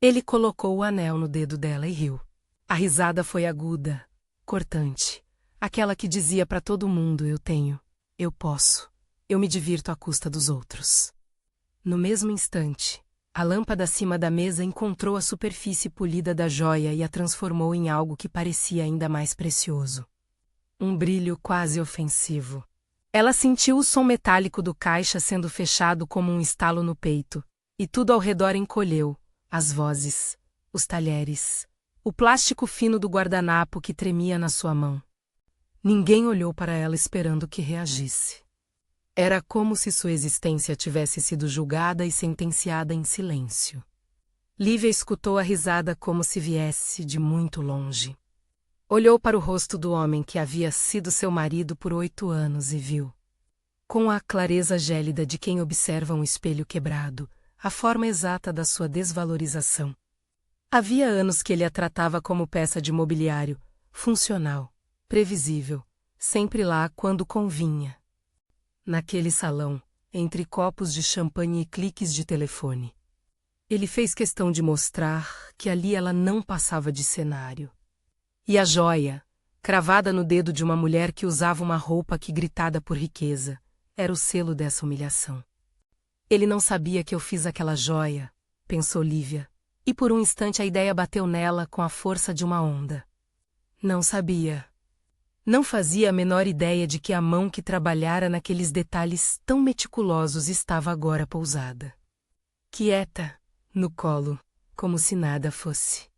Ele colocou o anel no dedo dela e riu. A risada foi aguda, cortante. Aquela que dizia para todo mundo: eu tenho, eu posso, eu me divirto à custa dos outros. No mesmo instante, a lâmpada acima da mesa encontrou a superfície polida da joia e a transformou em algo que parecia ainda mais precioso. Um brilho quase ofensivo. Ela sentiu o som metálico do caixa sendo fechado como um estalo no peito, e tudo ao redor encolheu, as vozes, os talheres, o plástico fino do guardanapo que tremia na sua mão. Ninguém olhou para ela esperando que reagisse. Era como se sua existência tivesse sido julgada e sentenciada em silêncio. Lívia escutou a risada como se viesse de muito longe. Olhou para o rosto do homem que havia sido seu marido por 8 anos e viu, com a clareza gélida de quem observa um espelho quebrado, a forma exata da sua desvalorização. Havia anos que ele a tratava como peça de mobiliário, funcional, previsível, sempre lá quando convinha. Naquele salão, entre copos de champanhe e cliques de telefone, ele fez questão de mostrar que ali ela não passava de cenário. E a joia, cravada no dedo de uma mulher que usava uma roupa que gritada por riqueza, era o selo dessa humilhação. Ele não sabia que eu fiz aquela joia, pensou Lívia, e por um instante a ideia bateu nela com a força de uma onda. Não sabia. Não fazia a menor ideia de que a mão que trabalhara naqueles detalhes tão meticulosos estava agora pousada. Quieta, no colo, como se nada fosse.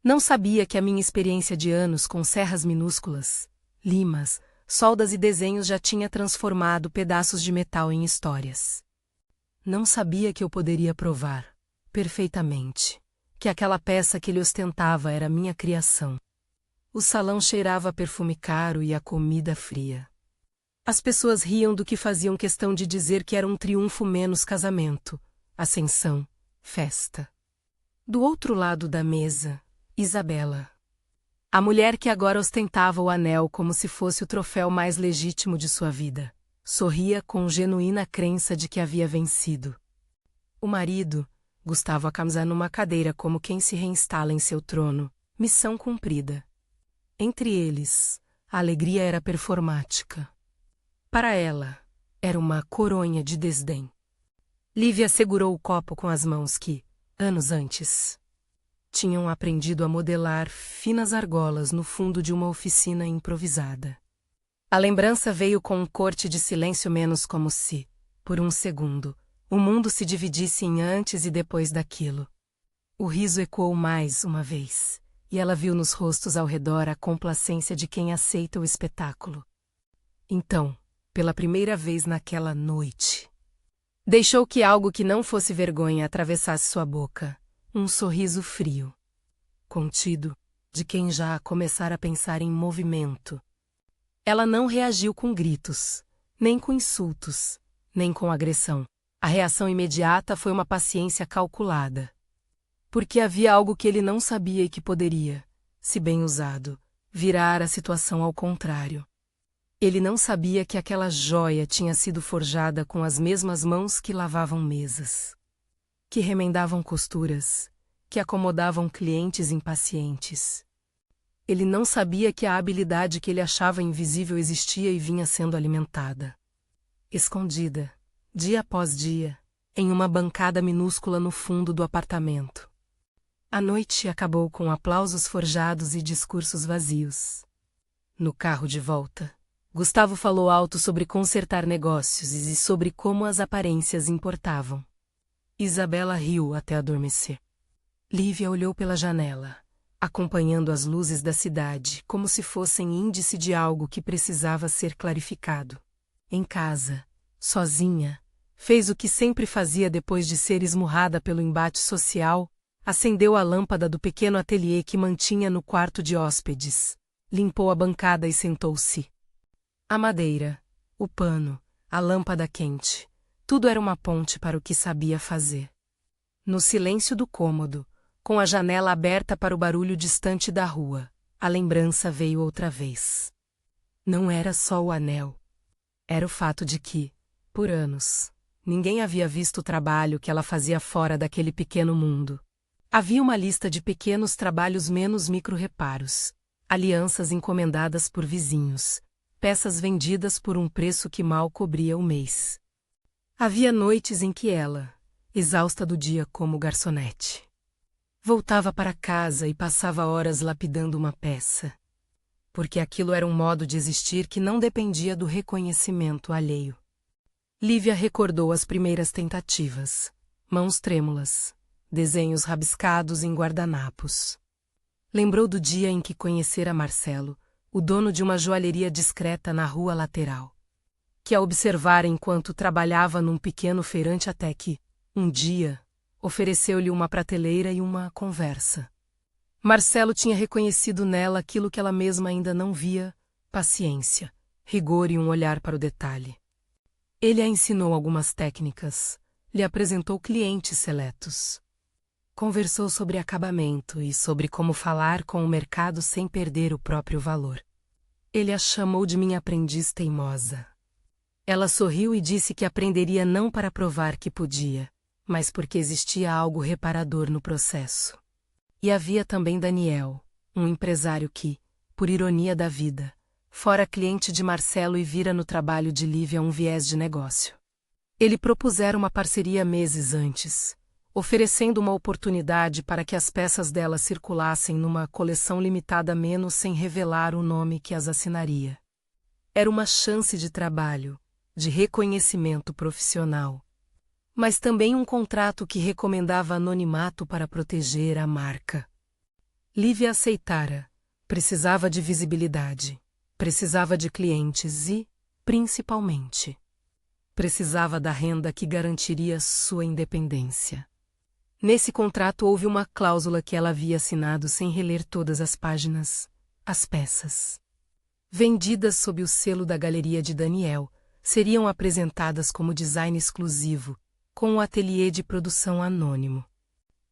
Não sabia que a minha experiência de anos com serras minúsculas, limas, soldas e desenhos já tinha transformado pedaços de metal em histórias. Não sabia que eu poderia provar, perfeitamente, que aquela peça que ele ostentava era minha criação. O salão cheirava a perfume caro e a comida fria. As pessoas riam do que faziam questão de dizer que era um triunfo menos casamento, ascensão, festa. Do outro lado da mesa, Isabela. A mulher que agora ostentava o anel como se fosse o troféu mais legítimo de sua vida, sorria com genuína crença de que havia vencido. O marido, Gustavo Acamza, numa cadeira como quem se reinstala em seu trono, missão cumprida. Entre eles, a alegria era performática. Para ela, era uma coronha de desdém. Lívia segurou o copo com as mãos que, anos antes, tinham aprendido a modelar finas argolas no fundo de uma oficina improvisada. A lembrança veio com um corte de silêncio menos como se, por um segundo, o mundo se dividisse em antes e depois daquilo. O riso ecoou mais uma vez, e ela viu nos rostos ao redor a complacência de quem aceita o espetáculo. Então, pela primeira vez naquela noite, deixou que algo que não fosse vergonha atravessasse sua boca, um sorriso frio, contido, de quem já começara a pensar em movimento. Ela não reagiu com gritos, nem com insultos, nem com agressão. A reação imediata foi uma paciência calculada. Porque havia algo que ele não sabia e que poderia, se bem usado, virar a situação ao contrário. Ele não sabia que aquela joia tinha sido forjada com as mesmas mãos que lavavam mesas, que remendavam costuras, que acomodavam clientes impacientes. Ele não sabia que a habilidade que ele achava invisível existia e vinha sendo alimentada. Escondida, dia após dia, em uma bancada minúscula no fundo do apartamento. A noite acabou com aplausos forjados e discursos vazios. No carro de volta, Gustavo falou alto sobre consertar negócios e sobre como as aparências importavam. Isabela riu até adormecer. Lívia olhou pela janela, acompanhando as luzes da cidade como se fossem índice de algo que precisava ser clarificado. Em casa, sozinha, fez o que sempre fazia depois de ser esmurrada pelo embate social. Acendeu a lâmpada do pequeno ateliê que mantinha no quarto de hóspedes, limpou a bancada e sentou-se. A madeira, o pano, a lâmpada quente, tudo era uma ponte para o que sabia fazer. No silêncio do cômodo, com a janela aberta para o barulho distante da rua, a lembrança veio outra vez. Não era só o anel. Era o fato de que, por anos, ninguém havia visto o trabalho que ela fazia fora daquele pequeno mundo. Havia uma lista de pequenos trabalhos menos micro-reparos, alianças encomendadas por vizinhos, peças vendidas por um preço que mal cobria o mês. Havia noites em que ela, exausta do dia como garçonete, voltava para casa e passava horas lapidando uma peça, porque aquilo era um modo de existir que não dependia do reconhecimento alheio. Lívia recordou as primeiras tentativas, mãos trêmulas, desenhos rabiscados em guardanapos. Lembrou do dia em que conhecera Marcelo, o dono de uma joalheria discreta na rua lateral, que a observara enquanto trabalhava num pequeno feirante até que, um dia, ofereceu-lhe uma prateleira e uma conversa. Marcelo tinha reconhecido nela aquilo que ela mesma ainda não via: paciência, rigor e um olhar para o detalhe. Ele a ensinou algumas técnicas, lhe apresentou clientes seletos. Conversou sobre acabamento e sobre como falar com o mercado sem perder o próprio valor. Ele a chamou de minha aprendiz teimosa. Ela sorriu e disse que aprenderia não para provar que podia, mas porque existia algo reparador no processo. E havia também Daniel, um empresário que, por ironia da vida, fora cliente de Marcelo e vira no trabalho de Lívia um viés de negócio. Ele propusera uma parceria meses antes, oferecendo uma oportunidade para que as peças dela circulassem numa coleção limitada menos sem revelar o nome que as assinaria. Era uma chance de trabalho, de reconhecimento profissional, mas também um contrato que recomendava anonimato para proteger a marca. Lívia aceitara. Precisava de visibilidade, precisava de clientes e, principalmente, precisava da renda que garantiria sua independência. Nesse contrato houve uma cláusula que ela havia assinado sem reler todas as páginas: as peças, vendidas sob o selo da galeria de Daniel, seriam apresentadas como design exclusivo, com um ateliê de produção anônimo.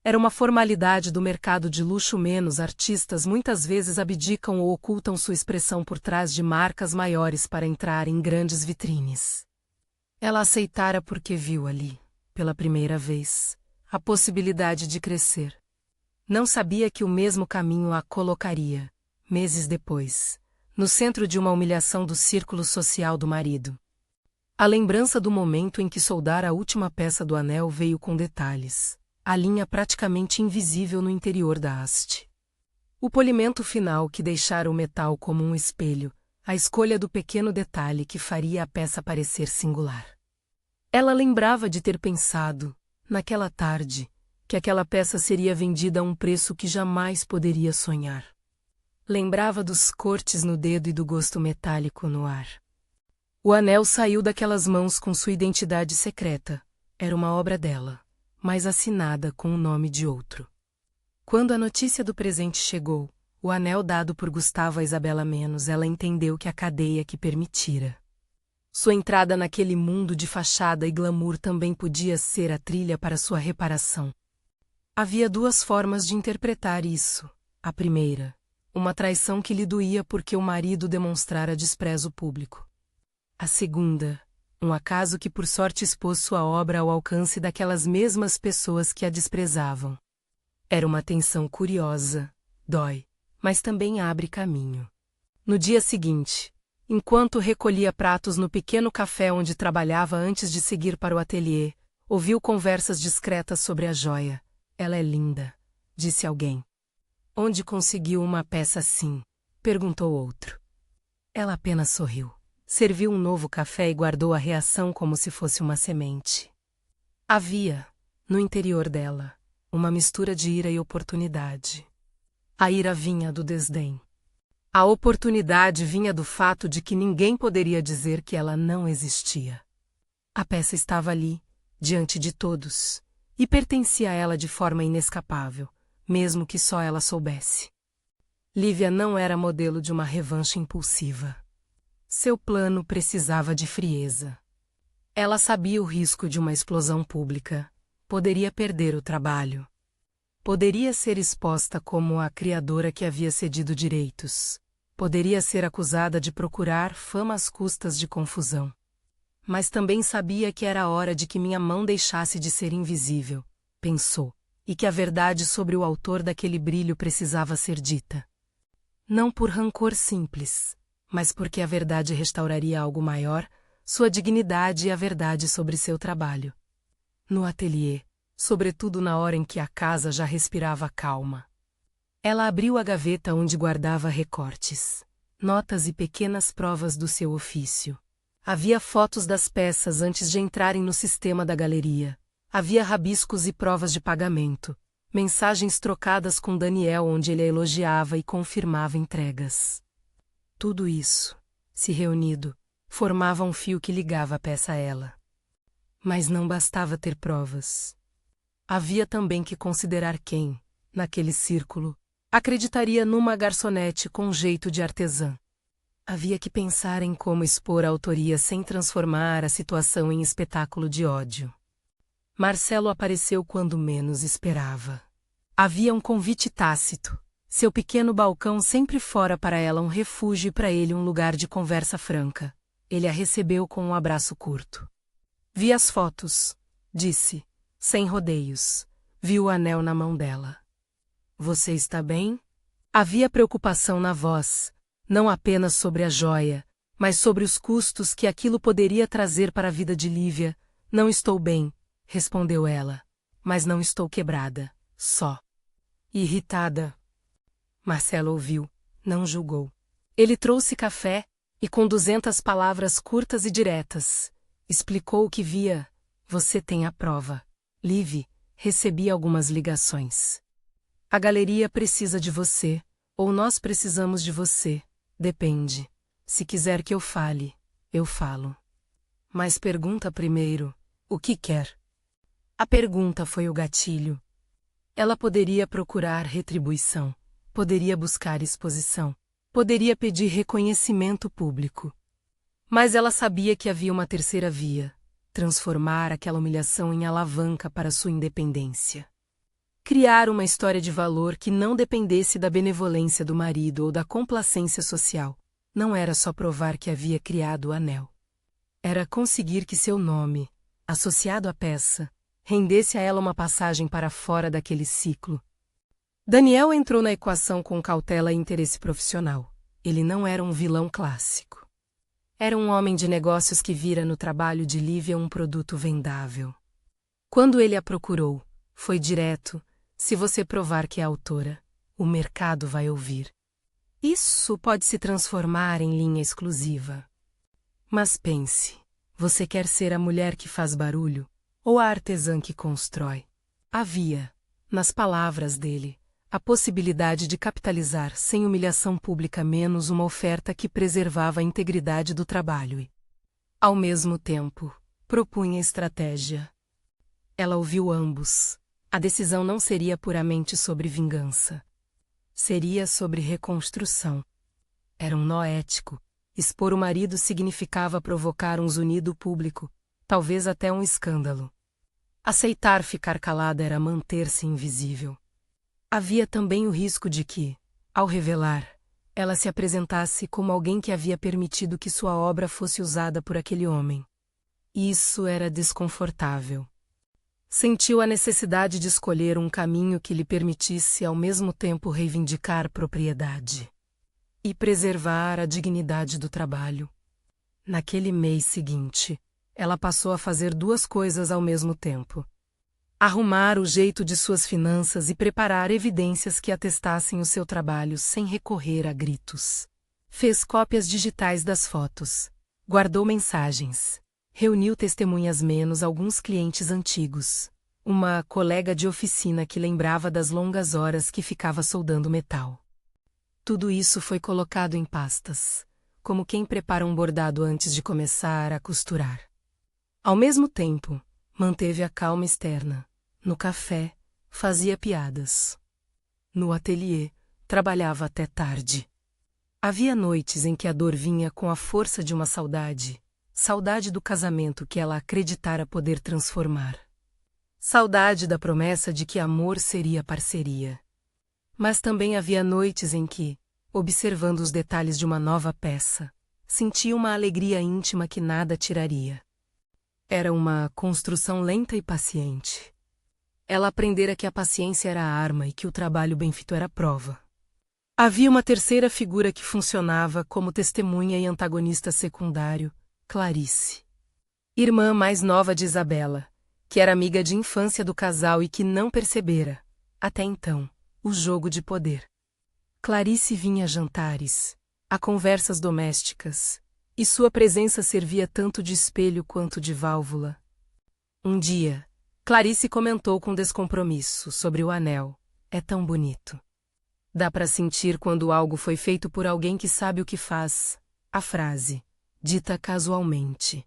Era uma formalidade do mercado de luxo. Menos artistas muitas vezes abdicam ou ocultam sua expressão por trás de marcas maiores para entrar em grandes vitrines. Ela aceitara porque viu ali, pela primeira vez, a possibilidade de crescer. Não sabia que o mesmo caminho a colocaria, meses depois, no centro de uma humilhação do círculo social do marido. A lembrança do momento em que soldara a última peça do anel veio com detalhes, a linha praticamente invisível no interior da haste. O polimento final que deixara o metal como um espelho, a escolha do pequeno detalhe que faria a peça parecer singular. Ela lembrava de ter pensado, naquela tarde, que aquela peça seria vendida a um preço que jamais poderia sonhar. Lembrava dos cortes no dedo e do gosto metálico no ar. O anel saiu daquelas mãos com sua identidade secreta. Era uma obra dela, mas assinada com o nome de outro. Quando a notícia do presente chegou, o anel dado por Gustavo a Isabela Menos, ela entendeu que a cadeia que permitira sua entrada naquele mundo de fachada e glamour também podia ser a trilha para sua reparação. Havia duas formas de interpretar isso. A primeira, uma traição que lhe doía porque o marido demonstrara desprezo público. A segunda, um acaso que por sorte expôs sua obra ao alcance daquelas mesmas pessoas que a desprezavam. Era uma tensão curiosa, dói, mas também abre caminho. No dia seguinte, enquanto recolhia pratos no pequeno café onde trabalhava antes de seguir para o ateliê, ouviu conversas discretas sobre a joia. Ela é linda, disse alguém. Onde conseguiu uma peça assim? Perguntou outro. Ela apenas sorriu, serviu um novo café e guardou a reação como se fosse uma semente. Havia, no interior dela, uma mistura de ira e oportunidade. A ira vinha do desdém. A oportunidade vinha do fato de que ninguém poderia dizer que ela não existia. A peça estava ali, diante de todos, e pertencia a ela de forma inescapável, mesmo que só ela soubesse. Lívia não era modelo de uma revanche impulsiva. Seu plano precisava de frieza. Ela sabia o risco de uma explosão pública. Poderia perder o trabalho. Poderia ser exposta como a criadora que havia cedido direitos. Poderia ser acusada de procurar fama às custas de confusão. Mas também sabia que era hora de que minha mão deixasse de ser invisível, pensou, e que a verdade sobre o autor daquele brilho precisava ser dita. Não por rancor simples, mas porque a verdade restauraria algo maior, sua dignidade e a verdade sobre seu trabalho. No ateliê, sobretudo na hora em que a casa já respirava calma. Ela abriu a gaveta onde guardava recortes, notas e pequenas provas do seu ofício. Havia fotos das peças antes de entrarem no sistema da galeria. Havia rabiscos e provas de pagamento, mensagens trocadas com Daniel onde ele a elogiava e confirmava entregas. Tudo isso, se reunido, formava um fio que ligava a peça a ela. Mas não bastava ter provas. Havia também que considerar quem, naquele círculo, acreditaria numa garçonete com jeito de artesã. Havia que pensar em como expor a autoria sem transformar a situação em espetáculo de ódio. Marcelo apareceu quando menos esperava. Havia um convite tácito. Seu pequeno balcão sempre fora para ela um refúgio e para ele um lugar de conversa franca. Ele a recebeu com um abraço curto. Vi as fotos, disse, sem rodeios. Viu o anel na mão dela. Você está bem? Havia preocupação na voz, não apenas sobre a joia, mas sobre os custos que aquilo poderia trazer para a vida de Lívia. Não estou bem, respondeu ela, mas não estou quebrada, só irritada. Marcelo ouviu, não julgou. Ele trouxe café e, com 200 palavras curtas e diretas, explicou o que via. Você tem a prova. Liv, recebi algumas ligações. A galeria precisa de você, ou nós precisamos de você. Depende. Se quiser que eu fale, eu falo. Mas pergunta primeiro, o que quer? A pergunta foi o gatilho. Ela poderia procurar retribuição, poderia buscar exposição, poderia pedir reconhecimento público. Mas ela sabia que havia uma terceira via, transformar aquela humilhação em alavanca para sua independência. Criar uma história de valor que não dependesse da benevolência do marido ou da complacência social. Não era só provar que havia criado o anel. Era conseguir que seu nome, associado à peça, rendesse a ela uma passagem para fora daquele ciclo. Daniel entrou na equação com cautela e interesse profissional. Ele não era um vilão clássico. Era um homem de negócios que vira no trabalho de Lívia um produto vendável. Quando ele a procurou, foi direto: se você provar que é autora, o mercado vai ouvir. Isso pode se transformar em linha exclusiva. Mas pense, você quer ser a mulher que faz barulho ou a artesã que constrói? Havia, nas palavras dele, a possibilidade de capitalizar sem humilhação pública menos uma oferta que preservava a integridade do trabalho e, ao mesmo tempo, propunha estratégia. Ela ouviu ambos. A decisão não seria puramente sobre vingança. Seria sobre reconstrução. Era um nó ético. Expor o marido significava provocar um zunido público, talvez até um escândalo. Aceitar ficar calada era manter-se invisível. Havia também o risco de que, ao revelar, ela se apresentasse como alguém que havia permitido que sua obra fosse usada por aquele homem. Isso era desconfortável. Sentiu a necessidade de escolher um caminho que lhe permitisse ao mesmo tempo reivindicar propriedade e preservar a dignidade do trabalho. Naquele mês seguinte, ela passou a fazer duas coisas ao mesmo tempo: arrumar o jeito de suas finanças e preparar evidências que atestassem o seu trabalho sem recorrer a gritos. Fez cópias digitais das fotos, guardou mensagens, reuniu testemunhas menos alguns clientes antigos, uma colega de oficina que lembrava das longas horas que ficava soldando metal. Tudo isso foi colocado em pastas, como quem prepara um bordado antes de começar a costurar. Ao mesmo tempo, manteve a calma externa. No café, fazia piadas. No ateliê, trabalhava até tarde. Havia noites em que a dor vinha com a força de uma saudade. Saudade do casamento que ela acreditara poder transformar. Saudade da promessa de que amor seria parceria. Mas também havia noites em que, observando os detalhes de uma nova peça, sentia uma alegria íntima que nada tiraria. Era uma construção lenta e paciente. Ela aprendera que a paciência era a arma e que o trabalho bem feito era a prova. Havia uma terceira figura que funcionava como testemunha e antagonista secundário, Clarice. Irmã mais nova de Isabela, que era amiga de infância do casal e que não percebera, até então, o jogo de poder. Clarice vinha a jantares, a conversas domésticas, e sua presença servia tanto de espelho quanto de válvula. Um dia, Clarice comentou com descompromisso sobre o anel. É tão bonito. Dá para sentir quando algo foi feito por alguém que sabe o que faz. A frase, dita casualmente,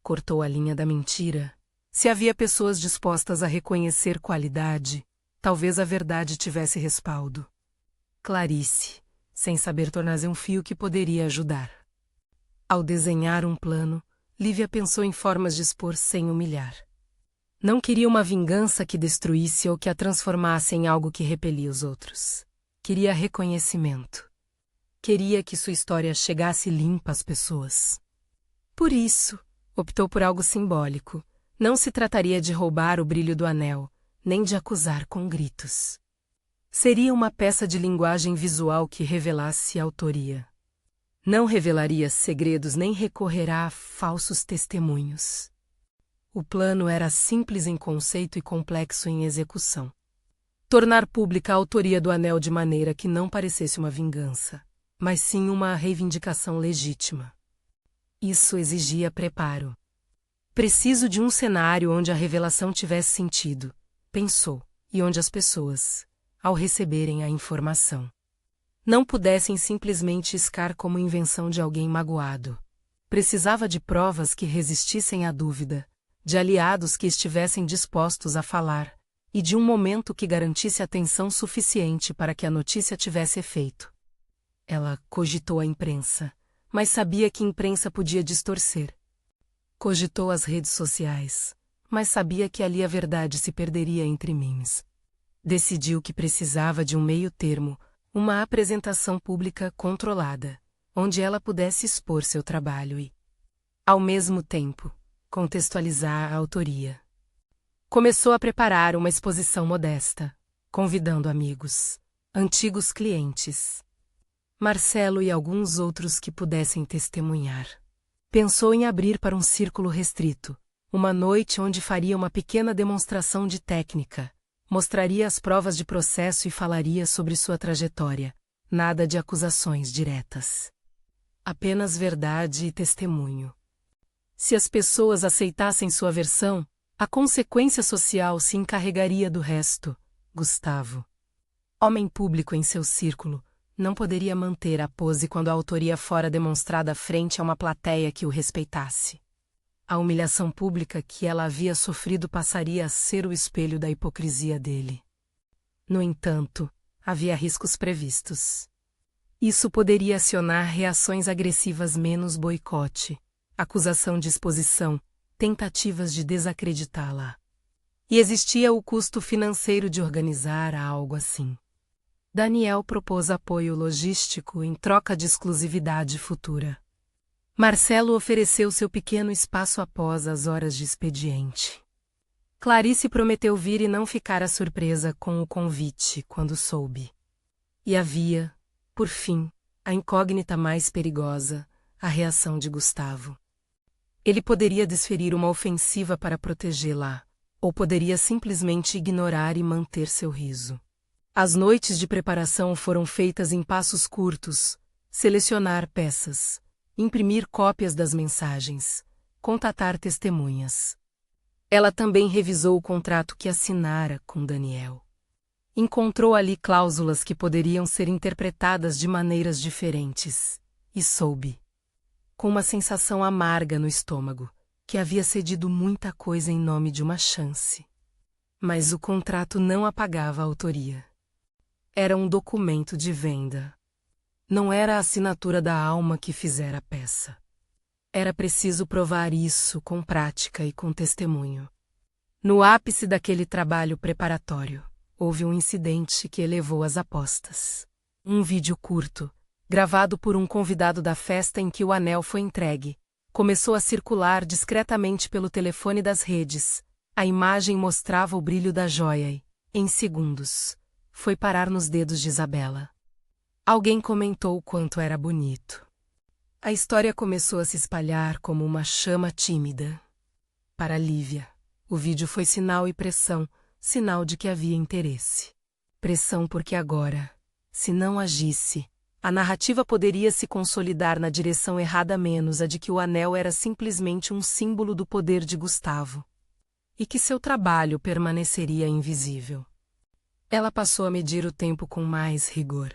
cortou a linha da mentira. Se havia pessoas dispostas a reconhecer qualidade, talvez a verdade tivesse respaldo. Clarice, sem saber tornar um fio que poderia ajudar. Ao desenhar um plano, Lívia pensou em formas de expor sem humilhar. Não queria uma vingança que destruísse ou que a transformasse em algo que repelia os outros. Queria reconhecimento. Queria que sua história chegasse limpa às pessoas. Por isso, optou por algo simbólico. Não se trataria de roubar o brilho do anel, nem de acusar com gritos. Seria uma peça de linguagem visual que revelasse a autoria. Não revelaria segredos nem recorrerá a falsos testemunhos. O plano era simples em conceito e complexo em execução. Tornar pública a autoria do anel de maneira que não parecesse uma vingança, mas sim uma reivindicação legítima. Isso exigia preparo. Preciso de um cenário onde a revelação tivesse sentido, pensou, e onde as pessoas, ao receberem a informação, não pudessem simplesmente iscar como invenção de alguém magoado. Precisava de provas que resistissem à dúvida, de aliados que estivessem dispostos a falar, e de um momento que garantisse atenção suficiente para que a notícia tivesse efeito. Ela cogitou a imprensa, mas sabia que imprensa podia distorcer. Cogitou as redes sociais, mas sabia que ali a verdade se perderia entre memes. Decidiu que precisava de um meio-termo, uma apresentação pública controlada, onde ela pudesse expor seu trabalho e, ao mesmo tempo, contextualizar a autoria. Começou a preparar uma exposição modesta, convidando amigos, antigos clientes, Marcelo e alguns outros que pudessem testemunhar. Pensou em abrir para um círculo restrito, uma noite onde faria uma pequena demonstração de técnica, mostraria as provas de processo e falaria sobre sua trajetória, nada de acusações diretas. Apenas verdade e testemunho. Se as pessoas aceitassem sua versão, a consequência social se encarregaria do resto. Gustavo, homem público em seu círculo, não poderia manter a pose quando a autoria fora demonstrada frente a uma plateia que o respeitasse. A humilhação pública que ela havia sofrido passaria a ser o espelho da hipocrisia dele. No entanto, havia riscos previstos. Isso poderia acionar reações agressivas menos boicote, acusação de exposição, tentativas de desacreditá-la. E existia o custo financeiro de organizar algo assim. Daniel propôs apoio logístico em troca de exclusividade futura. Marcelo ofereceu seu pequeno espaço após as horas de expediente. Clarice prometeu vir e não ficara surpresa com o convite quando soube. E havia, por fim, a incógnita mais perigosa, a reação de Gustavo. Ele poderia desferir uma ofensiva para protegê-la, ou poderia simplesmente ignorar e manter seu riso. As noites de preparação foram feitas em passos curtos, selecionar peças, imprimir cópias das mensagens, contatar testemunhas. Ela também revisou o contrato que assinara com Daniel. Encontrou ali cláusulas que poderiam ser interpretadas de maneiras diferentes, e soube, com uma sensação amarga no estômago, que havia cedido muita coisa em nome de uma chance. Mas o contrato não apagava a autoria. Era um documento de venda. Não era a assinatura da alma que fizera a peça. Era preciso provar isso com prática e com testemunho. No ápice daquele trabalho preparatório, houve um incidente que elevou as apostas. Um vídeo curto, gravado por um convidado da festa em que o anel foi entregue, começou a circular discretamente pelo telefone das redes, A imagem mostrava o brilho da joia e, em segundos, foi parar nos dedos de Isabela. Alguém comentou o quanto era bonito. A história começou a se espalhar como uma chama tímida. Para Lívia, o vídeo foi sinal e pressão, sinal de que havia interesse. Pressão porque agora, se não agisse, a narrativa poderia se consolidar na direção errada, menos a de que o anel era simplesmente um símbolo do poder de Gustavo. E que seu trabalho permaneceria invisível. Ela passou a medir o tempo com mais rigor.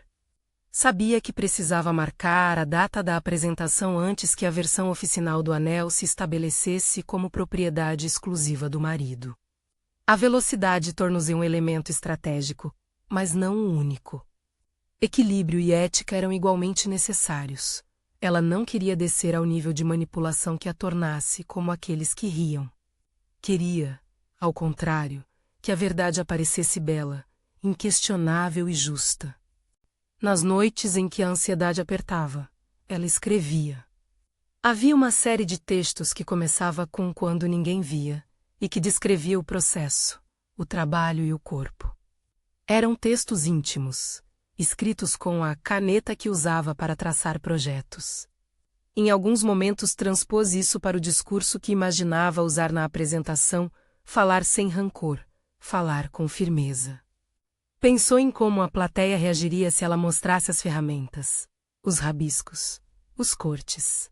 Sabia que precisava marcar a data da apresentação antes que a versão oficial do anel se estabelecesse como propriedade exclusiva do marido. A velocidade tornou-se um elemento estratégico, mas não o único. Equilíbrio e ética eram igualmente necessários. Ela não queria descer ao nível de manipulação que a tornasse como aqueles que riam. Queria, ao contrário, que a verdade aparecesse bela, inquestionável e justa. Nas noites em que a ansiedade apertava, ela escrevia. Havia uma série de textos que começava com "quando ninguém via" e que descrevia o processo, o trabalho e o corpo. Eram textos íntimos, escritos com a caneta que usava para traçar projetos. Em alguns momentos transpôs isso para o discurso que imaginava usar na apresentação, falar sem rancor, falar com firmeza. Pensou em como a plateia reagiria se ela mostrasse as ferramentas, os rabiscos, os cortes.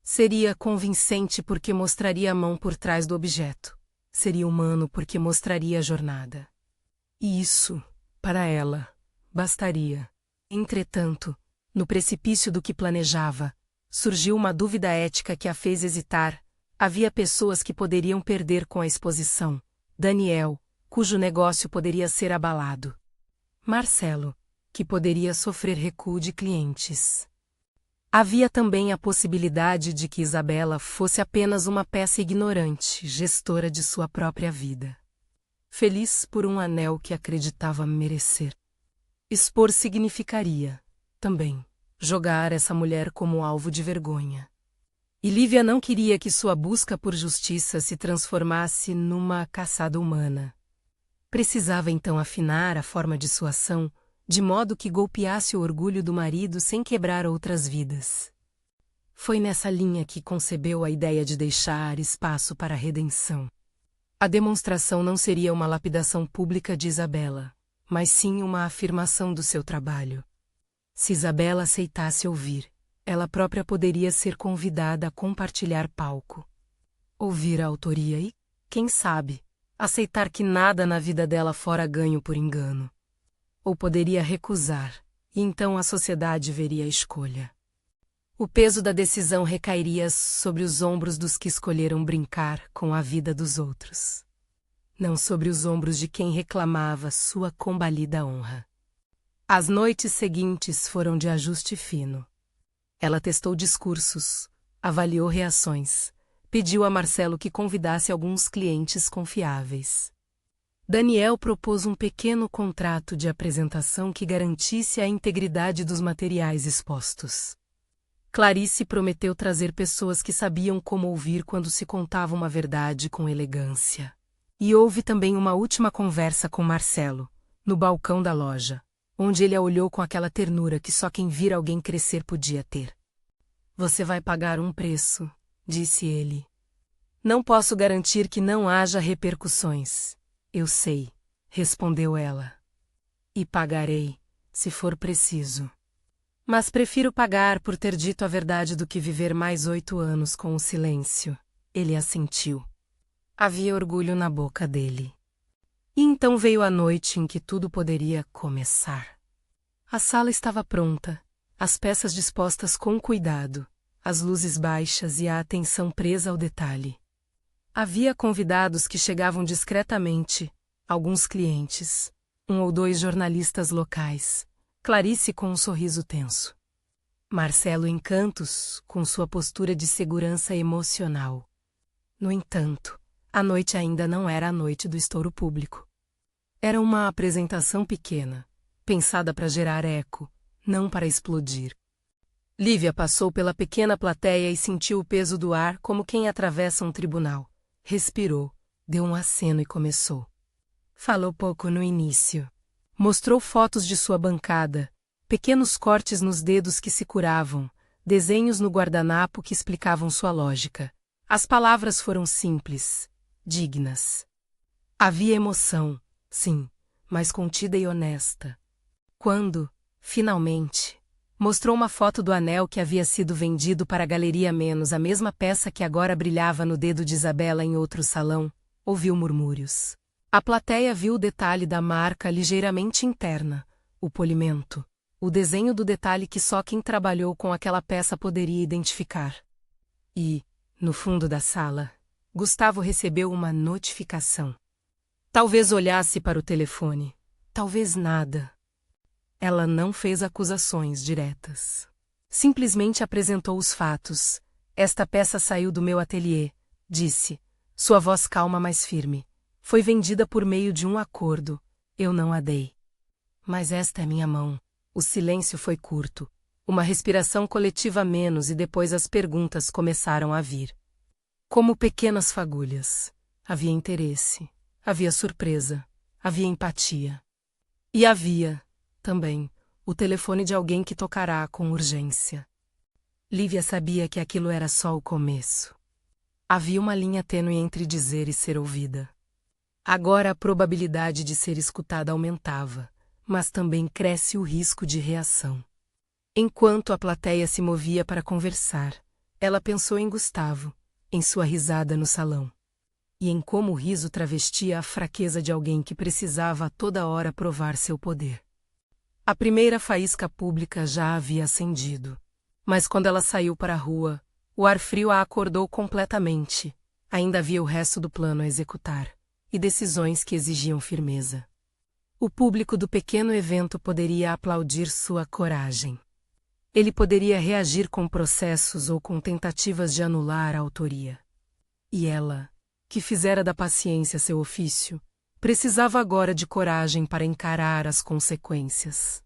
Seria convincente porque mostraria a mão por trás do objeto. Seria humano porque mostraria a jornada. E isso, para ela, bastaria. Entretanto, no precipício do que planejava, surgiu uma dúvida ética que a fez hesitar. Havia pessoas que poderiam perder com a exposição. Daniel, cujo negócio poderia ser abalado. Marcelo, que poderia sofrer recuo de clientes. Havia também a possibilidade de que Isabela fosse apenas uma peça ignorante, gestora de sua própria vida. Feliz por um anel que acreditava merecer. Expor significaria, também, jogar essa mulher como alvo de vergonha. E Lívia não queria que sua busca por justiça se transformasse numa caçada humana. Precisava então afinar a forma de sua ação, de modo que golpeasse o orgulho do marido sem quebrar outras vidas. Foi nessa linha que concebeu a ideia de deixar espaço para a redenção. A demonstração não seria uma lapidação pública de Isabela, mas sim uma afirmação do seu trabalho. Se Isabela aceitasse ouvir, ela própria poderia ser convidada a compartilhar palco. Ouvir a autoria e, quem sabe, aceitar que nada na vida dela fora ganho por engano. Ou poderia recusar, e então a sociedade veria a escolha. O peso da decisão recairia sobre os ombros dos que escolheram brincar com a vida dos outros. Não sobre os ombros de quem reclamava sua combalida honra. As noites seguintes foram de ajuste fino. Ela testou discursos, avaliou reações, pediu a Marcelo que convidasse alguns clientes confiáveis. Daniel propôs um pequeno contrato de apresentação que garantisse a integridade dos materiais expostos. Clarice prometeu trazer pessoas que sabiam como ouvir quando se contava uma verdade com elegância. E houve também uma última conversa com Marcelo, no balcão da loja, onde ele a olhou com aquela ternura que só quem vira alguém crescer podia ter. "Você vai pagar um preço", disse ele. "Não posso garantir que não haja repercussões." "Eu sei", respondeu ela. "E pagarei, se for preciso. Mas prefiro pagar por ter dito a verdade do que viver mais 8 anos com o silêncio." Ele assentiu. Havia orgulho na boca dele. E então veio a noite em que tudo poderia começar. A sala estava pronta, as peças dispostas com cuidado, as luzes baixas e a atenção presa ao detalhe. Havia convidados que chegavam discretamente, alguns clientes, 1 ou 2 jornalistas locais, Clarice com um sorriso tenso. Marcelo em cantos, com sua postura de segurança emocional. No entanto, a noite ainda não era a noite do estouro público. Era uma apresentação pequena, pensada para gerar eco, não para explodir. Lívia passou pela pequena plateia e sentiu o peso do ar como quem atravessa um tribunal. Respirou, deu um aceno e começou. Falou pouco no início. Mostrou fotos de sua bancada, pequenos cortes nos dedos que se curavam, desenhos no guardanapo que explicavam sua lógica. As palavras foram simples, dignas. Havia emoção, sim, mas contida e honesta. Quando, finalmente, mostrou uma foto do anel que havia sido vendido para a Galeria Menos, a mesma peça que agora brilhava no dedo de Isabela em outro salão, ouviu murmúrios. A plateia viu o detalhe da marca ligeiramente interna, o polimento, o desenho do detalhe que só quem trabalhou com aquela peça poderia identificar. E, no fundo da sala, Gustavo recebeu uma notificação. Talvez olhasse para o telefone, talvez nada. Ela não fez acusações diretas. Simplesmente apresentou os fatos. Esta peça saiu do meu ateliê, disse, sua voz calma mas firme. Foi vendida por meio de um acordo. Eu não a dei. Mas esta é minha mão. O silêncio foi curto. Uma respiração coletiva a menos e depois as perguntas começaram a vir. Como pequenas fagulhas. Havia interesse. Havia surpresa. Havia empatia. E havia, também, o telefone de alguém que tocará com urgência. Lívia sabia que aquilo era só o começo. Havia uma linha tênue entre dizer e ser ouvida. Agora a probabilidade de ser escutada aumentava, mas também cresce o risco de reação. Enquanto a plateia se movia para conversar, ela pensou em Gustavo, em sua risada no salão. E em como o riso travestia a fraqueza de alguém que precisava a toda hora provar seu poder. A primeira faísca pública já havia acendido, mas quando ela saiu para a rua, o ar frio a acordou completamente. Ainda havia o resto do plano a executar. E decisões que exigiam firmeza. O público do pequeno evento poderia aplaudir sua coragem. Ele poderia reagir com processos ou com tentativas de anular a autoria. E ela, que fizera da paciência seu ofício, precisava agora de coragem para encarar as consequências.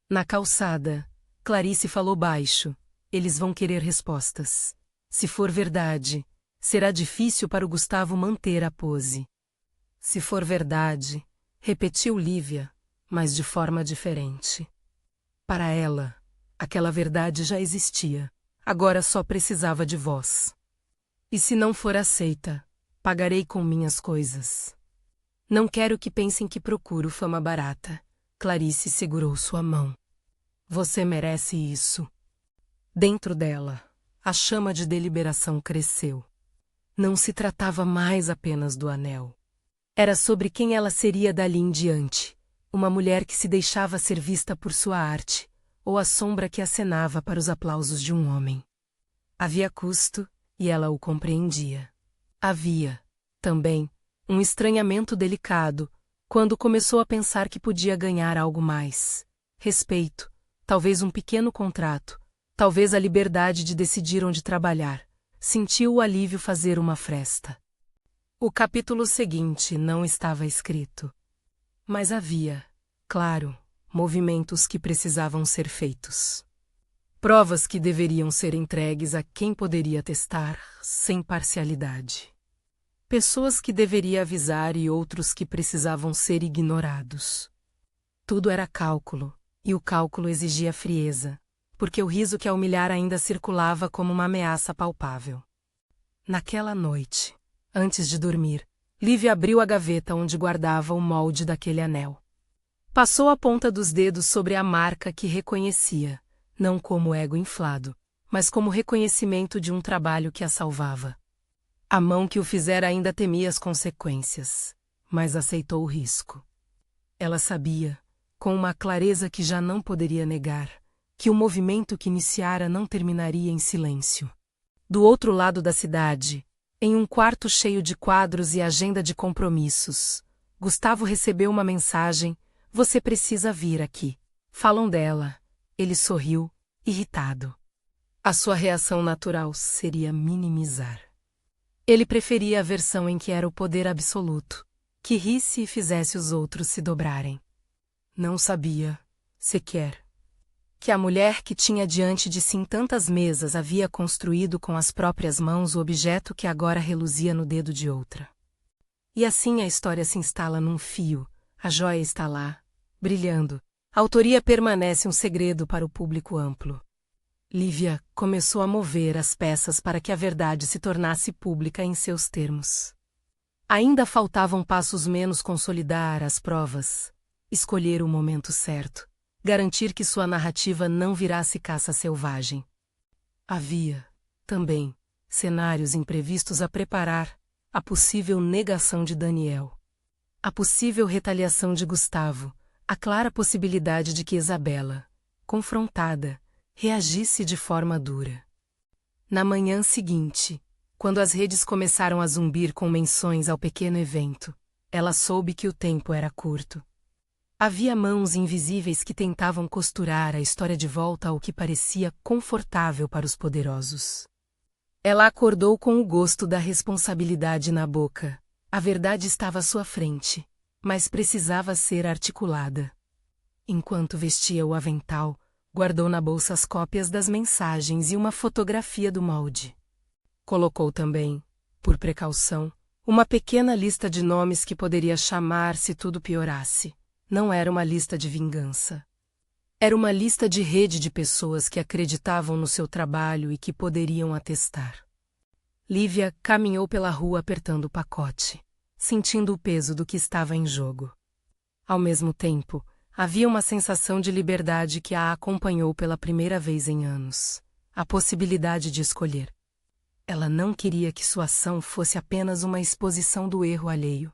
Na calçada, Clarice falou baixo. Eles vão querer respostas. Se for verdade, será difícil para o Gustavo manter a pose. Se for verdade, repetiu Lívia, mas de forma diferente. Para ela, aquela verdade já existia, agora só precisava de voz. E se não for aceita, pagarei com minhas coisas. Não quero que pensem que procuro fama barata. Clarice segurou sua mão. Você merece isso. Dentro dela, a chama de deliberação cresceu. Não se tratava mais apenas do anel. Era sobre quem ela seria dali em diante, uma mulher que se deixava ser vista por sua arte, ou a sombra que acenava para os aplausos de um homem. Havia custo, e ela o compreendia. Havia, também, um estranhamento delicado, quando começou a pensar que podia ganhar algo mais. Respeito, talvez um pequeno contrato, talvez a liberdade de decidir onde trabalhar. Sentiu o alívio fazer uma fresta. O capítulo seguinte não estava escrito. Mas havia, claro, movimentos que precisavam ser feitos. Provas que deveriam ser entregues a quem poderia testar, sem parcialidade. Pessoas que deveria avisar e outros que precisavam ser ignorados. Tudo era cálculo, e o cálculo exigia frieza, porque o riso que a humilhara ainda circulava como uma ameaça palpável. Naquela noite, antes de dormir, Lívia abriu a gaveta onde guardava o molde daquele anel. Passou a ponta dos dedos sobre a marca que reconhecia, não como ego inflado, mas como reconhecimento de um trabalho que a salvava. A mão que o fizera ainda temia as consequências, mas aceitou o risco. Ela sabia, com uma clareza que já não poderia negar, que o movimento que iniciara não terminaria em silêncio. Do outro lado da cidade, em um quarto cheio de quadros e agenda de compromissos, Gustavo recebeu uma mensagem: "Você precisa vir aqui." Falam dela. Ele sorriu, irritado. A sua reação natural seria minimizar. Ele preferia a versão em que era o poder absoluto, que risse e fizesse os outros se dobrarem. Não sabia, sequer, que a mulher que tinha diante de si em tantas mesas havia construído com as próprias mãos o objeto que agora reluzia no dedo de outra. E assim a história se instala num fio, a joia está lá, brilhando. A autoria permanece um segredo para o público amplo. Lívia começou a mover as peças para que a verdade se tornasse pública em seus termos. Ainda faltavam passos menos consolidar as provas, escolher o momento certo, garantir que sua narrativa não virasse caça selvagem. Havia, também, cenários imprevistos a preparar, a possível negação de Daniel, a possível retaliação de Gustavo, a clara possibilidade de que Isabela, confrontada, reagisse de forma dura. Na manhã seguinte, quando as redes começaram a zumbir com menções ao pequeno evento, ela soube que o tempo era curto. Havia mãos invisíveis que tentavam costurar a história de volta ao que parecia confortável para os poderosos. Ela acordou com o gosto da responsabilidade na boca. A verdade estava à sua frente, mas precisava ser articulada. Enquanto vestia o avental, guardou na bolsa as cópias das mensagens e uma fotografia do molde. Colocou também, por precaução, uma pequena lista de nomes que poderia chamar se tudo piorasse. Não era uma lista de vingança. Era uma lista de rede de pessoas que acreditavam no seu trabalho e que poderiam atestar. Lívia caminhou pela rua apertando o pacote, sentindo o peso do que estava em jogo. Ao mesmo tempo, havia uma sensação de liberdade que a acompanhou pela primeira vez em anos. A possibilidade de escolher. Ela não queria que sua ação fosse apenas uma exposição do erro alheio.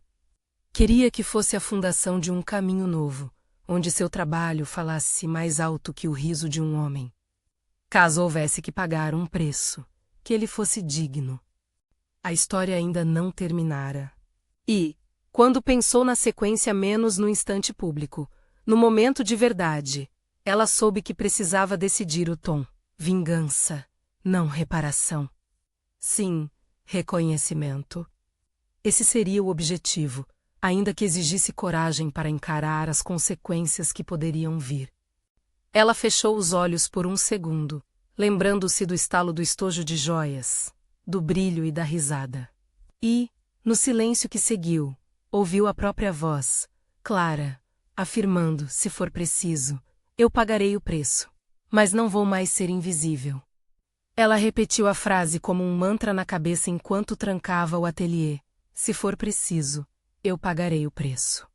Queria que fosse a fundação de um caminho novo, onde seu trabalho falasse mais alto que o riso de um homem. Caso houvesse que pagar um preço, que ele fosse digno. A história ainda não terminara. E, quando pensou na sequência menos no instante público, no momento de verdade, ela soube que precisava decidir o tom. Vingança, não reparação. Sim, reconhecimento. Esse seria o objetivo, ainda que exigisse coragem para encarar as consequências que poderiam vir. Ela fechou os olhos por um segundo, lembrando-se do estalo do estojo de joias, do brilho e da risada. E, no silêncio que seguiu, ouviu a própria voz, clara, afirmando, se for preciso, eu pagarei o preço, mas não vou mais ser invisível. Ela repetiu a frase como um mantra na cabeça enquanto trancava o ateliê, se for preciso, eu pagarei o preço.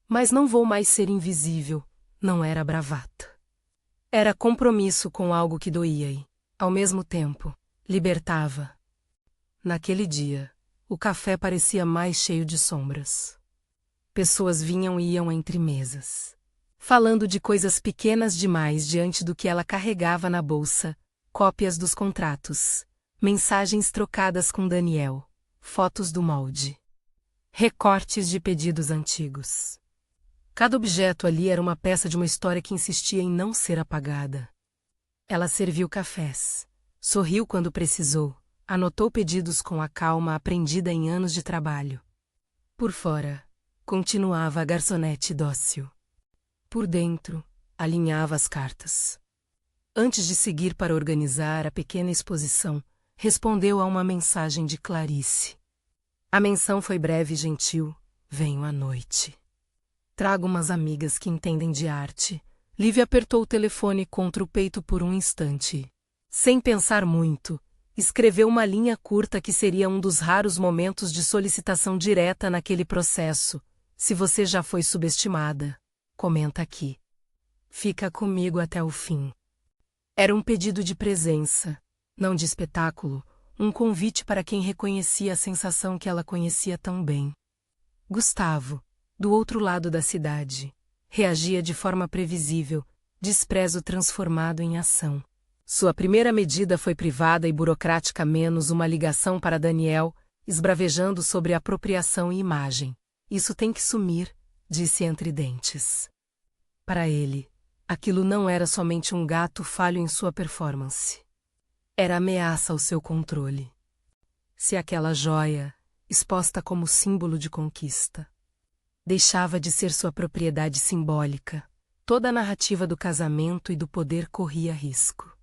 Mas não vou mais ser invisível, não era bravata. Era compromisso com algo que doía e, ao mesmo tempo, libertava. Naquele dia, o café parecia mais cheio de sombras. Pessoas vinham e iam entre mesas, falando de coisas pequenas demais diante do que ela carregava na bolsa, cópias dos contratos, mensagens trocadas com Daniel, fotos do molde. Recortes de pedidos antigos. Cada objeto ali era uma peça de uma história que insistia em não ser apagada. Ela serviu cafés, sorriu quando precisou, anotou pedidos com a calma aprendida em anos de trabalho. Por fora, continuava a garçonete dócil. Por dentro, alinhava as cartas. Antes de seguir para organizar a pequena exposição, respondeu a uma mensagem de Clarice. A menção foi breve e gentil. Venho à noite. Trago umas amigas que entendem de arte. Lívia apertou o telefone contra o peito por um instante. Sem pensar muito, escreveu uma linha curta que seria um dos raros momentos de solicitação direta naquele processo. Se você já foi subestimada, comenta aqui. Fica comigo até o fim. Era um pedido de presença, não de espetáculo. Um convite para quem reconhecia a sensação que ela conhecia tão bem. Gustavo, do outro lado da cidade, reagia de forma previsível, desprezo transformado em ação. Sua primeira medida foi privada e burocrática menos uma ligação para Daniel, esbravejando sobre apropriação e imagem. Isso tem que sumir, disse entre dentes. Para ele, aquilo não era somente um gato falho em sua performance. Era ameaça ao seu controle. Se aquela joia, exposta como símbolo de conquista, deixava de ser sua propriedade simbólica, toda a narrativa do casamento e do poder corria risco.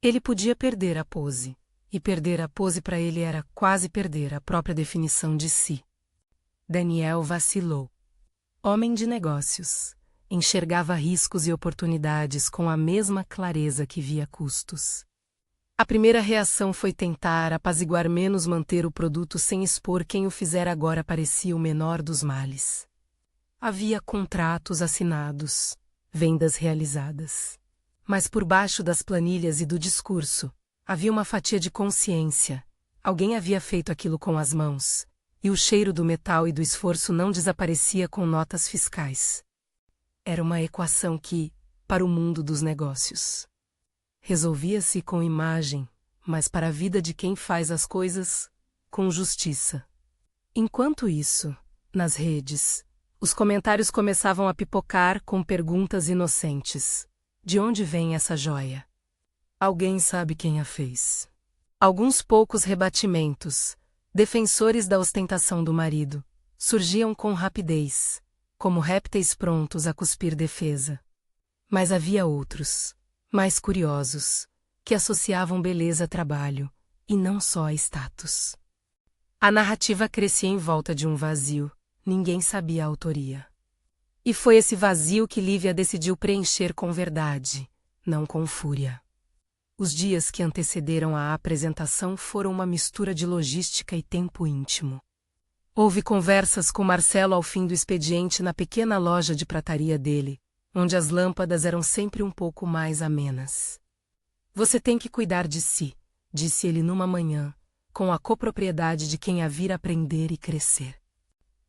Ele podia perder a pose, e perder a pose para ele era quase perder a própria definição de si. Daniel vacilou. Homem de negócios, enxergava riscos e oportunidades com a mesma clareza que via custos. A primeira reação foi tentar apaziguar menos manter o produto sem expor quem o fizera agora parecia o menor dos males. Havia contratos assinados, vendas realizadas. Mas por baixo das planilhas e do discurso, havia uma fatia de consciência. Alguém havia feito aquilo com as mãos, e o cheiro do metal e do esforço não desaparecia com notas fiscais. Era uma equação que, para o mundo dos negócios, resolvia-se com imagem, mas para a vida de quem faz as coisas, com justiça. Enquanto isso, nas redes, os comentários começavam a pipocar com perguntas inocentes. De onde vem essa joia? Alguém sabe quem a fez? Alguns poucos rebatimentos, defensores da ostentação do marido, surgiam com rapidez, como répteis prontos a cuspir defesa. Mas havia outros, mais curiosos, que associavam beleza a trabalho, e não só a status. A narrativa crescia em volta de um vazio, ninguém sabia a autoria. E foi esse vazio que Lívia decidiu preencher com verdade, não com fúria. Os dias que antecederam a apresentação foram uma mistura de logística e tempo íntimo. Houve conversas com Marcelo ao fim do expediente na pequena loja de prataria dele, onde as lâmpadas eram sempre um pouco mais amenas. Você tem que cuidar de si, disse ele numa manhã, com a copropriedade de quem a vir aprender e crescer.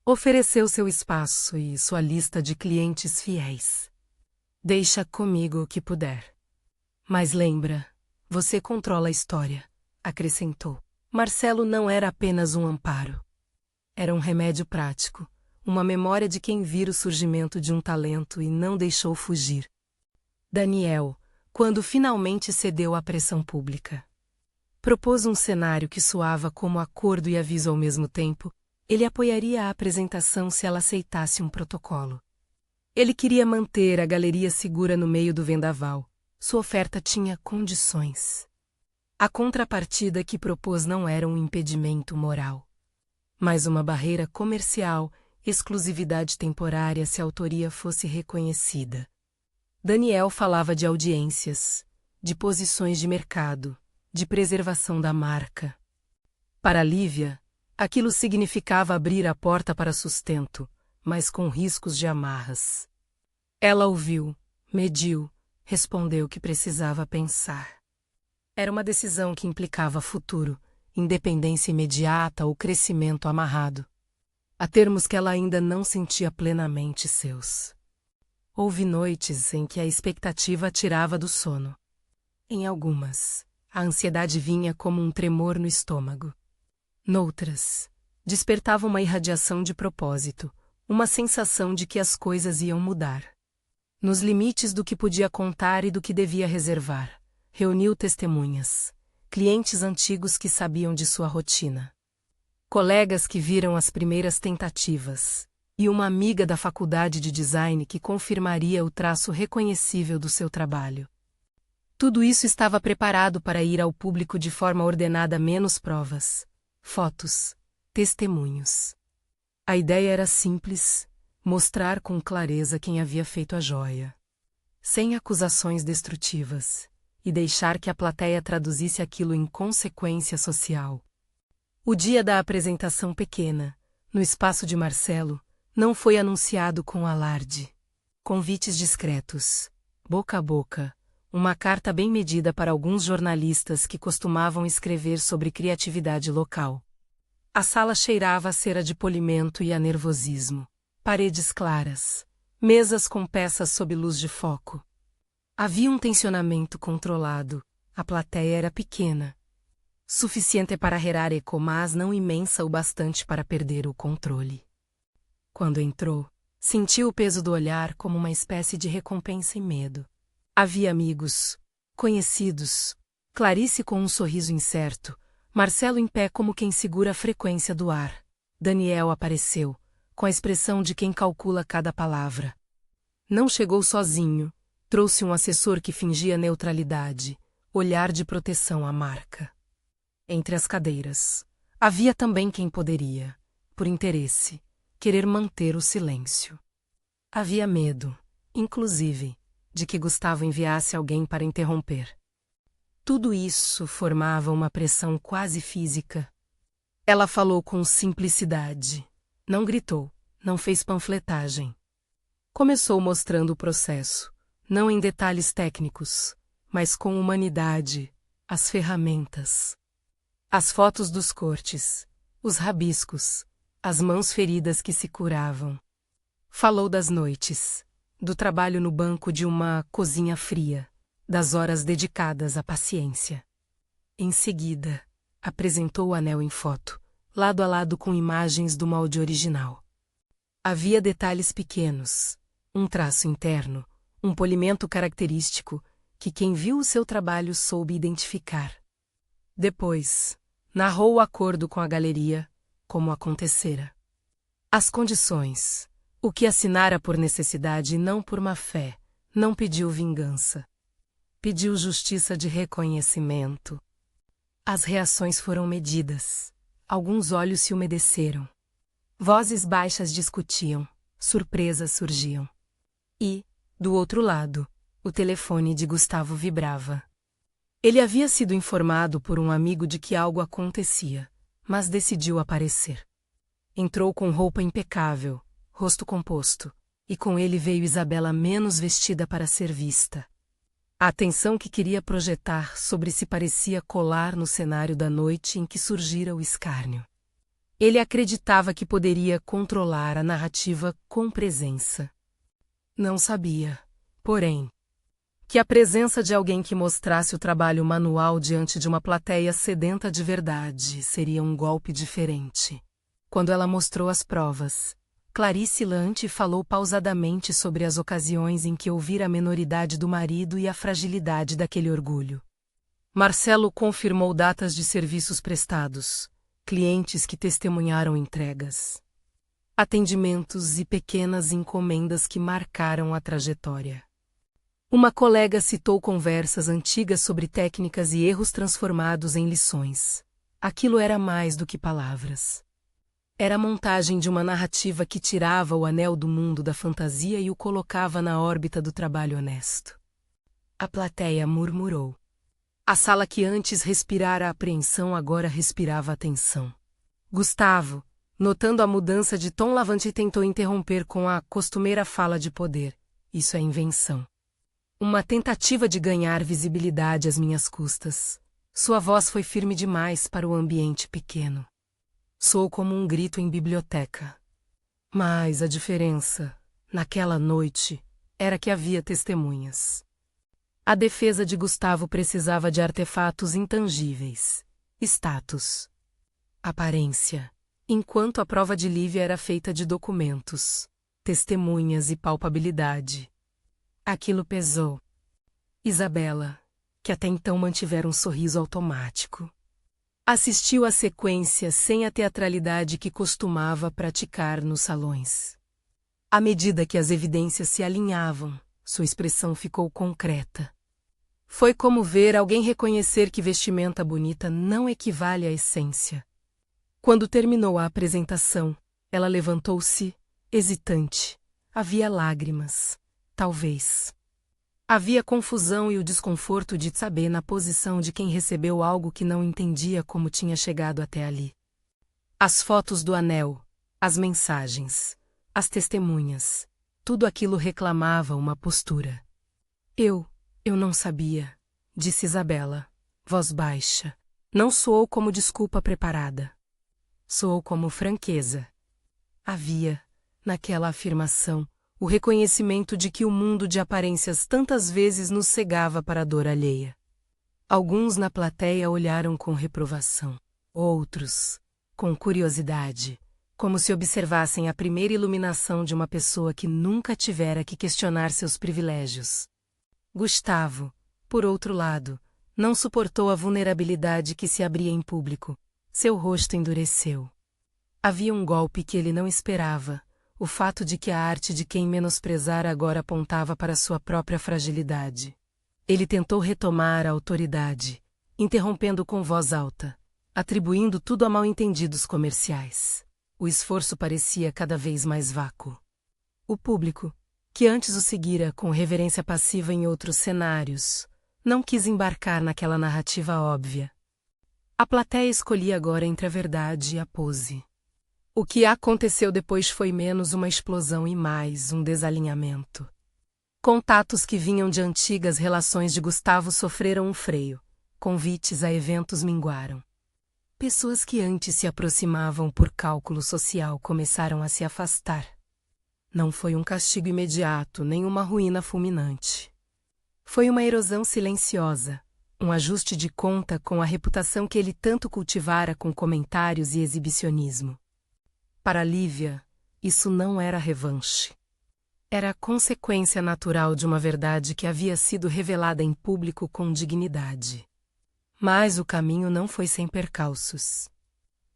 Ofereceu seu espaço e sua lista de clientes fiéis. Deixa comigo o que puder. Mas lembra, você controla a história, acrescentou. Marcelo não era apenas um amparo. Era um remédio prático, uma memória de quem vira o surgimento de um talento e não deixou fugir. Daniel, quando finalmente cedeu à pressão pública, propôs um cenário que soava como acordo e aviso ao mesmo tempo. Ele apoiaria a apresentação se ela aceitasse um protocolo. Ele queria manter a galeria segura no meio do vendaval. Sua oferta tinha condições. A contrapartida que propôs não era um impedimento moral, mas uma barreira comercial, exclusividade temporária se a autoria fosse reconhecida. Daniel falava de audiências, de posições de mercado, de preservação da marca. Para Lívia, aquilo significava abrir a porta para sustento, mas com riscos de amarras. Ela ouviu, mediu, respondeu que precisava pensar. Era uma decisão que implicava futuro, independência imediata ou crescimento amarrado. A termos que ela ainda não sentia plenamente seus. Houve noites em que a expectativa a tirava do sono. Em algumas, a ansiedade vinha como um tremor no estômago. Noutras, despertava uma irradiação de propósito, uma sensação de que as coisas iam mudar. Nos limites do que podia contar e do que devia reservar, reuniu testemunhas, clientes antigos que sabiam de sua rotina, colegas que viram as primeiras tentativas, e uma amiga da faculdade de design que confirmaria o traço reconhecível do seu trabalho. Tudo isso estava preparado para ir ao público de forma ordenada, menos provas. Fotos, testemunhos. A ideia era simples, mostrar com clareza quem havia feito a joia, sem acusações destrutivas, e deixar que a plateia traduzisse aquilo em consequência social. O dia da apresentação pequena, no espaço de Marcelo, não foi anunciado com alarde. Convites discretos, boca a boca, uma carta bem medida para alguns jornalistas que costumavam escrever sobre criatividade local. A sala cheirava a cera de polimento e a nervosismo. Paredes claras, mesas com peças sob luz de foco. Havia um tensionamento controlado, a plateia era pequena. Suficiente para gerar eco, mas não imensa o bastante para perder o controle. Quando entrou, sentiu o peso do olhar como uma espécie de recompensa e medo. Havia amigos, conhecidos, Clarice com um sorriso incerto, Marcelo em pé como quem segura a frequência do ar. Daniel apareceu, com a expressão de quem calcula cada palavra. Não chegou sozinho, trouxe um assessor que fingia neutralidade, olhar de proteção à marca. Entre as cadeiras, havia também quem poderia, por interesse, querer manter o silêncio. Havia medo, inclusive, de que Gustavo enviasse alguém para interromper. Tudo isso formava uma pressão quase física. Ela falou com simplicidade. Não gritou, não fez panfletagem. Começou mostrando o processo, não em detalhes técnicos, mas com humanidade, as ferramentas. As fotos dos cortes, os rabiscos, as mãos feridas que se curavam. Falou das noites, do trabalho no banco de uma cozinha fria, das horas dedicadas à paciência. Em seguida, apresentou o anel em foto, lado a lado com imagens do molde original. Havia detalhes pequenos, um traço interno, um polimento característico que quem viu o seu trabalho soube identificar. Depois, narrou o acordo com a galeria, como acontecera. As condições, o que assinara por necessidade e não por má fé, não pediu vingança. Pediu justiça de reconhecimento. As reações foram medidas. Alguns olhos se umedeceram. Vozes baixas discutiam, surpresas surgiam. E, do outro lado, o telefone de Gustavo vibrava. Ele havia sido informado por um amigo de que algo acontecia, mas decidiu aparecer. Entrou com roupa impecável, rosto composto, e com ele veio Isabela menos vestida para ser vista. A atenção que queria projetar sobre si parecia colar no cenário da noite em que surgira o escárnio. Ele acreditava que poderia controlar a narrativa com presença. Não sabia, porém, que a presença de alguém que mostrasse o trabalho manual diante de uma plateia sedenta de verdade seria um golpe diferente. Quando ela mostrou as provas, Clarice Lante falou pausadamente sobre as ocasiões em que ouvira a menoridade do marido e a fragilidade daquele orgulho. Marcelo confirmou datas de serviços prestados, clientes que testemunharam entregas, atendimentos e pequenas encomendas que marcaram a trajetória. Uma colega citou conversas antigas sobre técnicas e erros transformados em lições. Aquilo era mais do que palavras. Era a montagem de uma narrativa que tirava o anel do mundo da fantasia e o colocava na órbita do trabalho honesto. A plateia murmurou. A sala que antes respirara apreensão agora respirava atenção. Gustavo, notando a mudança de tom, Lavante tentou interromper com a costumeira fala de poder. Isso é invenção. Uma tentativa de ganhar visibilidade às minhas custas. Sua voz foi firme demais para o ambiente pequeno. Soou como um grito em biblioteca. Mas a diferença, naquela noite, era que havia testemunhas. A defesa de Gustavo precisava de artefatos intangíveis. Status. Aparência. Enquanto a prova de Lívia era feita de documentos, testemunhas e palpabilidade. Aquilo pesou. Isabela, que até então mantivera um sorriso automático, assistiu à sequência sem a teatralidade que costumava praticar nos salões. À medida que as evidências se alinhavam, sua expressão ficou concreta. Foi como ver alguém reconhecer que vestimenta bonita não equivale à essência. Quando terminou a apresentação, ela levantou-se, hesitante. Havia lágrimas, talvez. Havia confusão e o desconforto de saber na posição de quem recebeu algo que não entendia como tinha chegado até ali. As fotos do anel, as mensagens, as testemunhas, tudo aquilo reclamava uma postura. Eu não sabia, disse Isabela, voz baixa. Não soou como desculpa preparada. Soou como franqueza. Havia, naquela afirmação, o reconhecimento de que o mundo de aparências tantas vezes nos cegava para a dor alheia. Alguns na plateia olharam com reprovação, outros, com curiosidade, como se observassem a primeira iluminação de uma pessoa que nunca tivera que questionar seus privilégios. Gustavo, por outro lado, não suportou a vulnerabilidade que se abria em público. Seu rosto endureceu. Havia um golpe que ele não esperava. O fato de que a arte de quem menosprezara agora apontava para sua própria fragilidade. Ele tentou retomar a autoridade, interrompendo com voz alta, atribuindo tudo a mal-entendidos comerciais. O esforço parecia cada vez mais vácuo. O público, que antes o seguira com reverência passiva em outros cenários, não quis embarcar naquela narrativa óbvia. A plateia escolhia agora entre a verdade e a pose. O que aconteceu depois foi menos uma explosão e mais um desalinhamento. Contatos que vinham de antigas relações de Gustavo sofreram um freio. Convites a eventos minguaram. Pessoas que antes se aproximavam por cálculo social começaram a se afastar. Não foi um castigo imediato, nem uma ruína fulminante. Foi uma erosão silenciosa, um ajuste de conta com a reputação que ele tanto cultivara com comentários e exibicionismo. Para Lívia, isso não era revanche. Era a consequência natural de uma verdade que havia sido revelada em público com dignidade. Mas o caminho não foi sem percalços.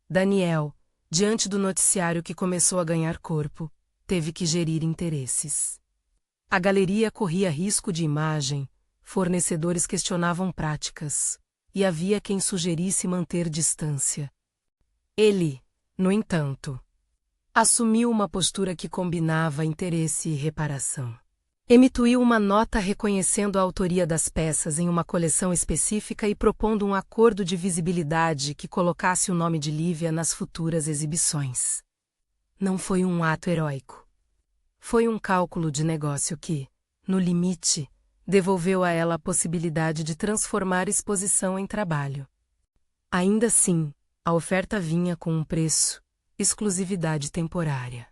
Daniel, diante do noticiário que começou a ganhar corpo, teve que gerir interesses. A galeria corria risco de imagem, fornecedores questionavam práticas, e havia quem sugerisse manter distância. Ele, no entanto, assumiu uma postura que combinava interesse e reparação. Emitiu uma nota reconhecendo a autoria das peças em uma coleção específica e propondo um acordo de visibilidade que colocasse o nome de Lívia nas futuras exibições. Não foi um ato heróico. Foi um cálculo de negócio que, no limite, devolveu a ela a possibilidade de transformar exposição em trabalho. Ainda assim, a oferta vinha com um preço, exclusividade temporária.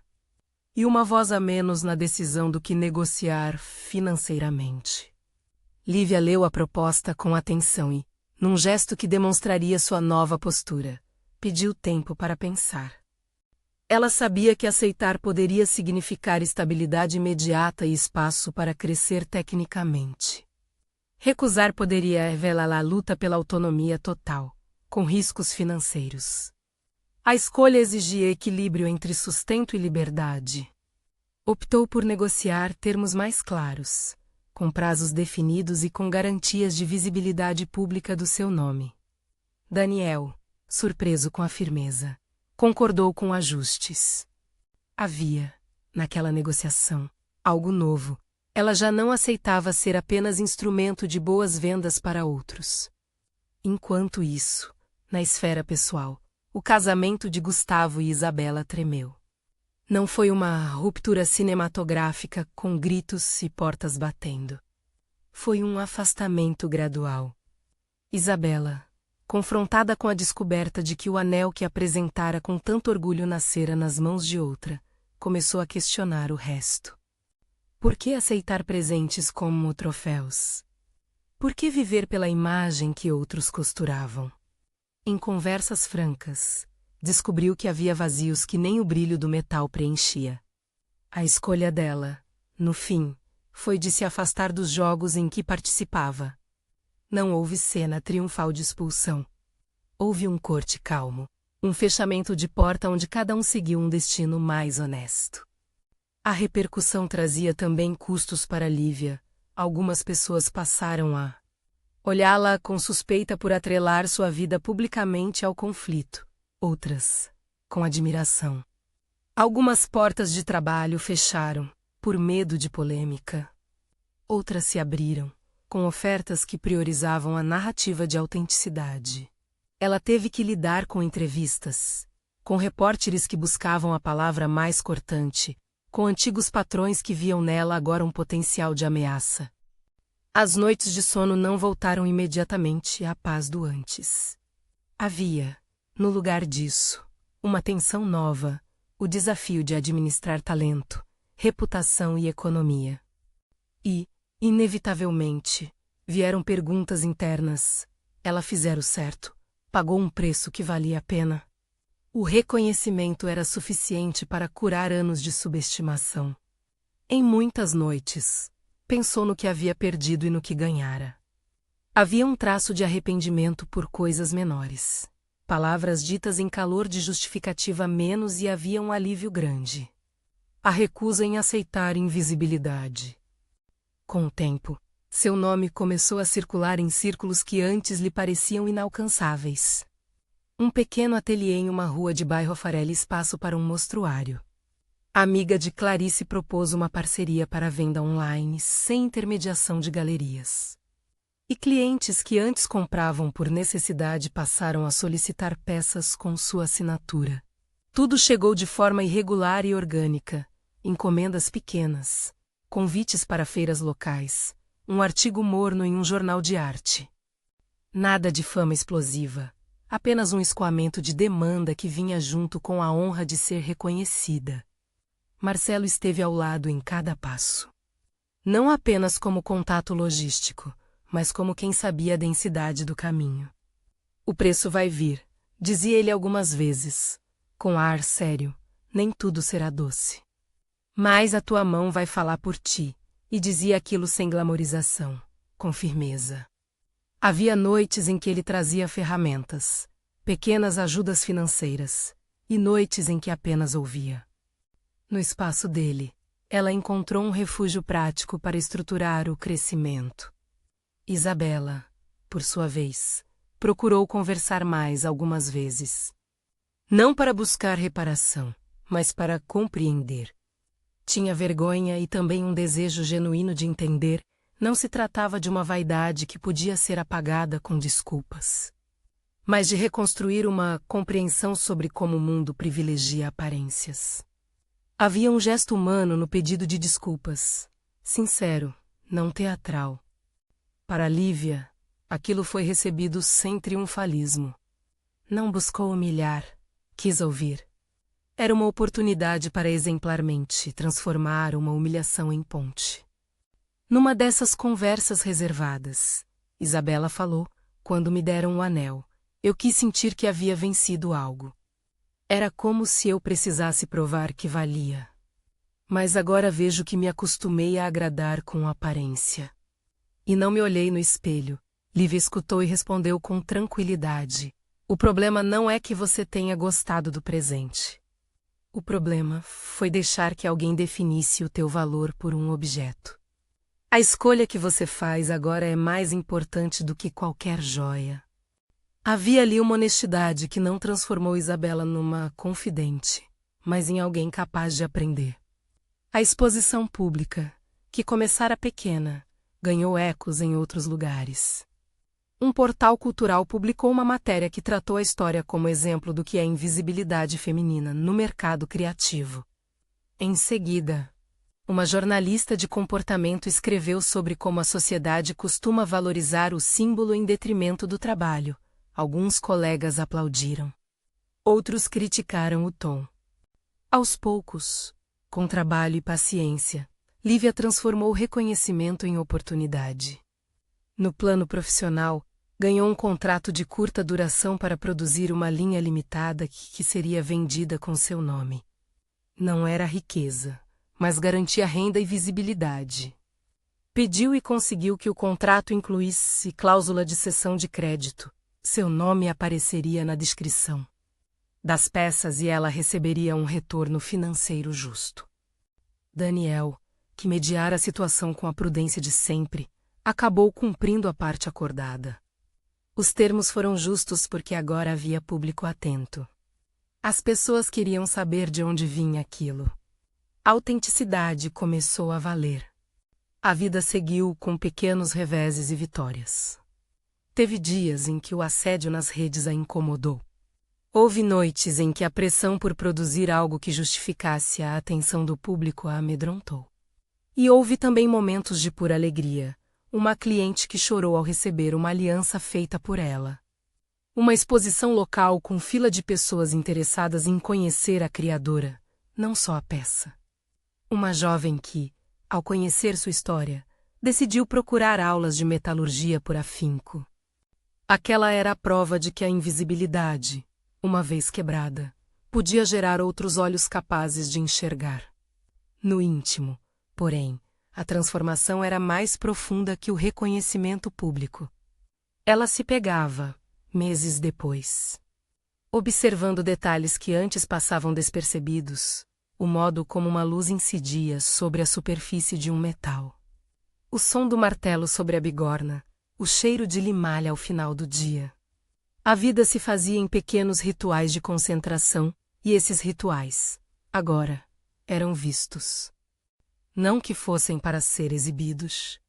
E uma voz a menos na decisão do que negociar financeiramente. Lívia leu a proposta com atenção e, num gesto que demonstraria sua nova postura, pediu tempo para pensar. Ela sabia que aceitar poderia significar estabilidade imediata e espaço para crescer tecnicamente. Recusar poderia revelar a luta pela autonomia total, com riscos financeiros. A escolha exigia equilíbrio entre sustento e liberdade. Optou por negociar termos mais claros, com prazos definidos e com garantias de visibilidade pública do seu nome. Daniel, surpreso com a firmeza, concordou com ajustes. Havia, naquela negociação, algo novo. Ela já não aceitava ser apenas instrumento de boas vendas para outros. Enquanto isso, na esfera pessoal, o casamento de Gustavo e Isabela tremeu. Não foi uma ruptura cinematográfica com gritos e portas batendo. Foi um afastamento gradual. Isabela, confrontada com a descoberta de que o anel que apresentara com tanto orgulho nascera nas mãos de outra, começou a questionar o resto. Por que aceitar presentes como troféus? Por que viver pela imagem que outros costuravam? Em conversas francas, descobriu que havia vazios que nem o brilho do metal preenchia. A escolha dela, no fim, foi de se afastar dos jogos em que participava. Não houve cena triunfal de expulsão. Houve um corte calmo, um fechamento de porta onde cada um seguiu um destino mais honesto. A repercussão trazia também custos para Lívia. Algumas pessoas passaram a olhá-la com suspeita por atrelar sua vida publicamente ao conflito, outras, com admiração. Algumas portas de trabalho fecharam, por medo de polêmica. Outras se abriram, com ofertas que priorizavam a narrativa de autenticidade. Ela teve que lidar com entrevistas, com repórteres que buscavam a palavra mais cortante, com antigos patrões que viam nela agora um potencial de ameaça. As noites de sono não voltaram imediatamente à paz do antes. Havia, no lugar disso, uma tensão nova, o desafio de administrar talento, reputação e economia. E, inevitavelmente, vieram perguntas internas. Ela fizera o certo, pagou um preço que valia a pena. O reconhecimento era suficiente para curar anos de subestimação. Em muitas noites, pensou no que havia perdido e no que ganhara. Havia um traço de arrependimento por coisas menores. Palavras ditas em calor de justificativa menos e havia um alívio grande. A recusa em aceitar invisibilidade. Com o tempo, seu nome começou a circular em círculos que antes lhe pareciam inalcançáveis. Um pequeno ateliê em uma rua de bairro oferece espaço para um mostruário. A amiga de Clarice propôs uma parceria para venda online sem intermediação de galerias. E clientes que antes compravam por necessidade passaram a solicitar peças com sua assinatura. Tudo chegou de forma irregular e orgânica, encomendas pequenas, convites para feiras locais, um artigo morno em um jornal de arte. Nada de fama explosiva, apenas um escoamento de demanda que vinha junto com a honra de ser reconhecida. Marcelo esteve ao lado em cada passo. Não apenas como contato logístico, mas como quem sabia a densidade do caminho. O preço vai vir, dizia ele algumas vezes, com ar sério, nem tudo será doce. Mas a tua mão vai falar por ti, e dizia aquilo sem glamorização, com firmeza. Havia noites em que ele trazia ferramentas, pequenas ajudas financeiras, e noites em que apenas ouvia. No espaço dele, ela encontrou um refúgio prático para estruturar o crescimento. Isabela, por sua vez, procurou conversar mais algumas vezes. Não para buscar reparação, mas para compreender. Tinha vergonha e também um desejo genuíno de entender. Não se tratava de uma vaidade que podia ser apagada com desculpas, mas de reconstruir uma compreensão sobre como o mundo privilegia aparências. Havia um gesto humano no pedido de desculpas, sincero, não teatral. Para Lívia, aquilo foi recebido sem triunfalismo. Não buscou humilhar, quis ouvir. Era uma oportunidade para exemplarmente transformar uma humilhação em ponte. Numa dessas conversas reservadas, Isabela falou, quando me deram o anel, eu quis sentir que havia vencido algo. Era como se eu precisasse provar que valia. Mas agora vejo que me acostumei a agradar com aparência. E não me olhei no espelho. Lívia escutou e respondeu com tranquilidade. O problema não é que você tenha gostado do presente. O problema foi deixar que alguém definisse o teu valor por um objeto. A escolha que você faz agora é mais importante do que qualquer joia. Havia ali uma honestidade que não transformou Isabela numa confidente, mas em alguém capaz de aprender. A exposição pública, que começara pequena, ganhou ecos em outros lugares. Um portal cultural publicou uma matéria que tratou a história como exemplo do que é invisibilidade feminina no mercado criativo. Em seguida, uma jornalista de comportamento escreveu sobre como a sociedade costuma valorizar o símbolo em detrimento do trabalho. Alguns colegas aplaudiram. Outros criticaram o tom. Aos poucos, com trabalho e paciência, Lívia transformou o reconhecimento em oportunidade. No plano profissional, ganhou um contrato de curta duração para produzir uma linha limitada que seria vendida com seu nome. Não era riqueza, mas garantia renda e visibilidade. Pediu e conseguiu que o contrato incluísse cláusula de cessão de crédito. Seu nome apareceria na descrição das peças e ela receberia um retorno financeiro justo. Daniel, que mediara a situação com a prudência de sempre, acabou cumprindo a parte acordada. Os termos foram justos porque agora havia público atento. As pessoas queriam saber de onde vinha aquilo. A autenticidade começou a valer. A vida seguiu com pequenos reveses e vitórias. Teve dias em que o assédio nas redes a incomodou. Houve noites em que a pressão por produzir algo que justificasse a atenção do público a amedrontou. E houve também momentos de pura alegria. Uma cliente que chorou ao receber uma aliança feita por ela. Uma exposição local com fila de pessoas interessadas em conhecer a criadora, não só a peça. Uma jovem que, ao conhecer sua história, decidiu procurar aulas de metalurgia por afinco. Aquela era a prova de que a invisibilidade, uma vez quebrada, podia gerar outros olhos capazes de enxergar. No íntimo, porém, a transformação era mais profunda que o reconhecimento público. Ela se pegava, meses depois, observando detalhes que antes passavam despercebidos, o modo como uma luz incidia sobre a superfície de um metal. O som do martelo sobre a bigorna, o cheiro de limalha ao final do dia. A vida se fazia em pequenos rituais de concentração, e esses rituais, agora, eram vistos. Não que fossem para ser exibidos.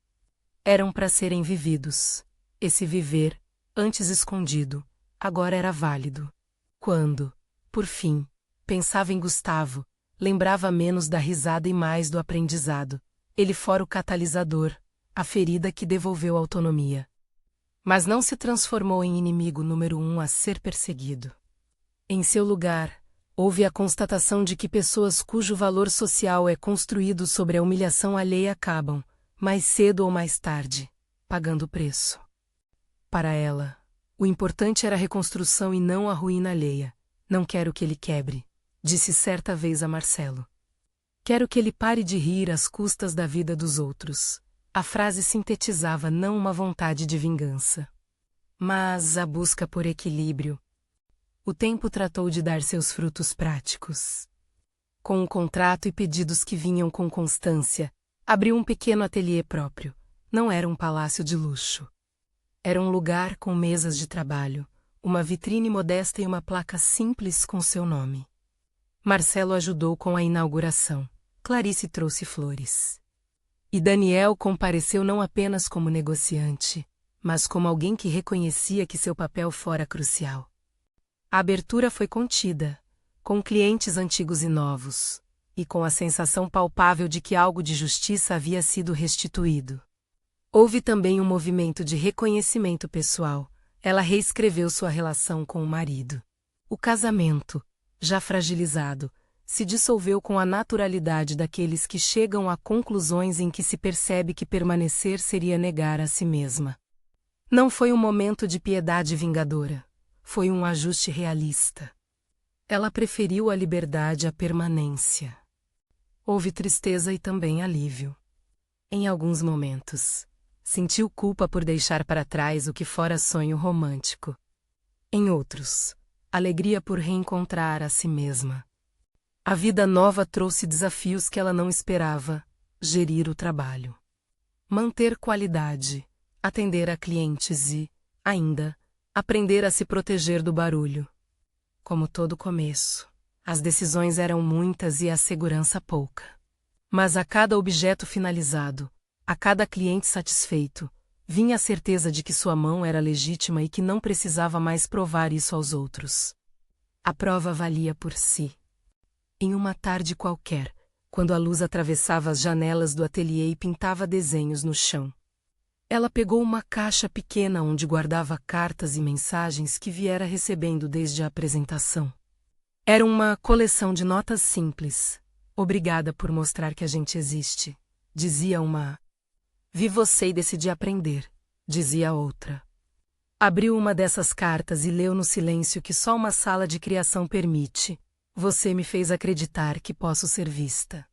Eram para serem vividos. Esse viver, antes escondido, agora era válido. Quando, por fim, pensava em Gustavo, lembrava menos da risada e mais do aprendizado. Ele fora o catalisador, a ferida que devolveu a autonomia. Mas não se transformou em inimigo número 1 a ser perseguido. Em seu lugar, houve a constatação de que pessoas cujo valor social é construído sobre a humilhação alheia acabam, mais cedo ou mais tarde, pagando o preço. Para ela, o importante era a reconstrução e não a ruína alheia. Não quero que ele quebre, disse certa vez a Marcelo. Quero que ele pare de rir às custas da vida dos outros. A frase sintetizava não uma vontade de vingança, mas a busca por equilíbrio. O tempo tratou de dar seus frutos práticos. Com um contrato e pedidos que vinham com constância, abriu um pequeno ateliê próprio. Não era um palácio de luxo. Era um lugar com mesas de trabalho, uma vitrine modesta e uma placa simples com seu nome. Marcelo ajudou com a inauguração. Clarice trouxe flores. E Daniel compareceu não apenas como negociante, mas como alguém que reconhecia que seu papel fora crucial. A abertura foi contida, com clientes antigos e novos, e com a sensação palpável de que algo de justiça havia sido restituído. Houve também um movimento de reconhecimento pessoal. Ela reescreveu sua relação com o marido. O casamento, já fragilizado, se dissolveu com a naturalidade daqueles que chegam a conclusões em que se percebe que permanecer seria negar a si mesma. Não foi um momento de piedade vingadora. Foi um ajuste realista. Ela preferiu a liberdade à permanência. Houve tristeza e também alívio. Em alguns momentos, sentiu culpa por deixar para trás o que fora sonho romântico. Em outros, alegria por reencontrar a si mesma. A vida nova trouxe desafios que ela não esperava: gerir o trabalho, manter qualidade, atender a clientes e, ainda, aprender a se proteger do barulho. Como todo começo, as decisões eram muitas e a segurança pouca. Mas a cada objeto finalizado, a cada cliente satisfeito, vinha a certeza de que sua mão era legítima e que não precisava mais provar isso aos outros. A prova valia por si. Em uma tarde qualquer, quando a luz atravessava as janelas do ateliê e pintava desenhos no chão, ela pegou uma caixa pequena onde guardava cartas e mensagens que viera recebendo desde a apresentação. Era uma coleção de notas simples. Obrigada por mostrar que a gente existe, dizia uma. Vi você e decidi aprender, dizia a outra. Abriu uma dessas cartas e leu no silêncio que só uma sala de criação permite. Você me fez acreditar que posso ser vista.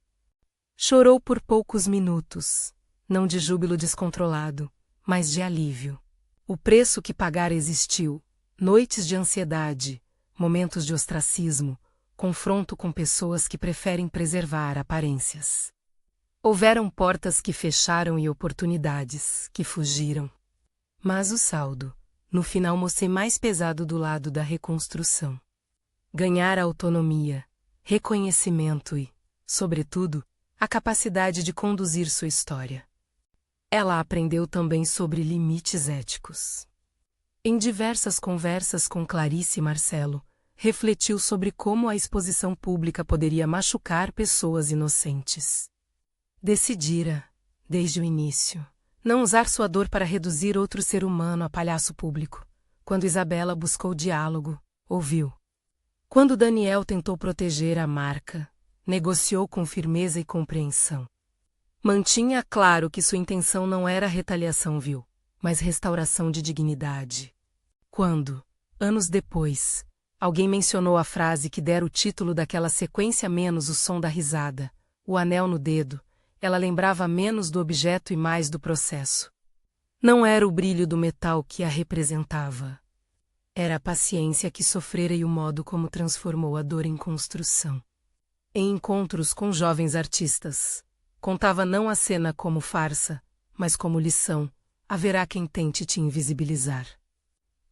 Chorou por poucos minutos, não de júbilo descontrolado, mas de alívio. O preço que pagar existiu: noites de ansiedade, momentos de ostracismo, confronto com pessoas que preferem preservar aparências. Houveram portas que fecharam e oportunidades que fugiram. Mas o saldo, no final, mostrou mais pesado do lado da reconstrução. Ganhar autonomia, reconhecimento e, sobretudo, a capacidade de conduzir sua história. Ela aprendeu também sobre limites éticos. Em diversas conversas com Clarice e Marcelo, refletiu sobre como a exposição pública poderia machucar pessoas inocentes. Decidira, desde o início, não usar sua dor para reduzir outro ser humano a palhaço público. Quando Isabela buscou diálogo, ouviu. Quando Daniel tentou proteger a marca, negociou com firmeza e compreensão. Mantinha claro que sua intenção não era retaliação vil, mas restauração de dignidade. Quando, anos depois, alguém mencionou a frase que dera o título daquela sequência menos o som da risada, o anel no dedo, ela lembrava menos do objeto e mais do processo. Não era o brilho do metal que a representava. Era a paciência que sofrera e o modo como transformou a dor em construção. Em encontros com jovens artistas, contava não a cena como farsa, mas como lição: haverá quem tente te invisibilizar.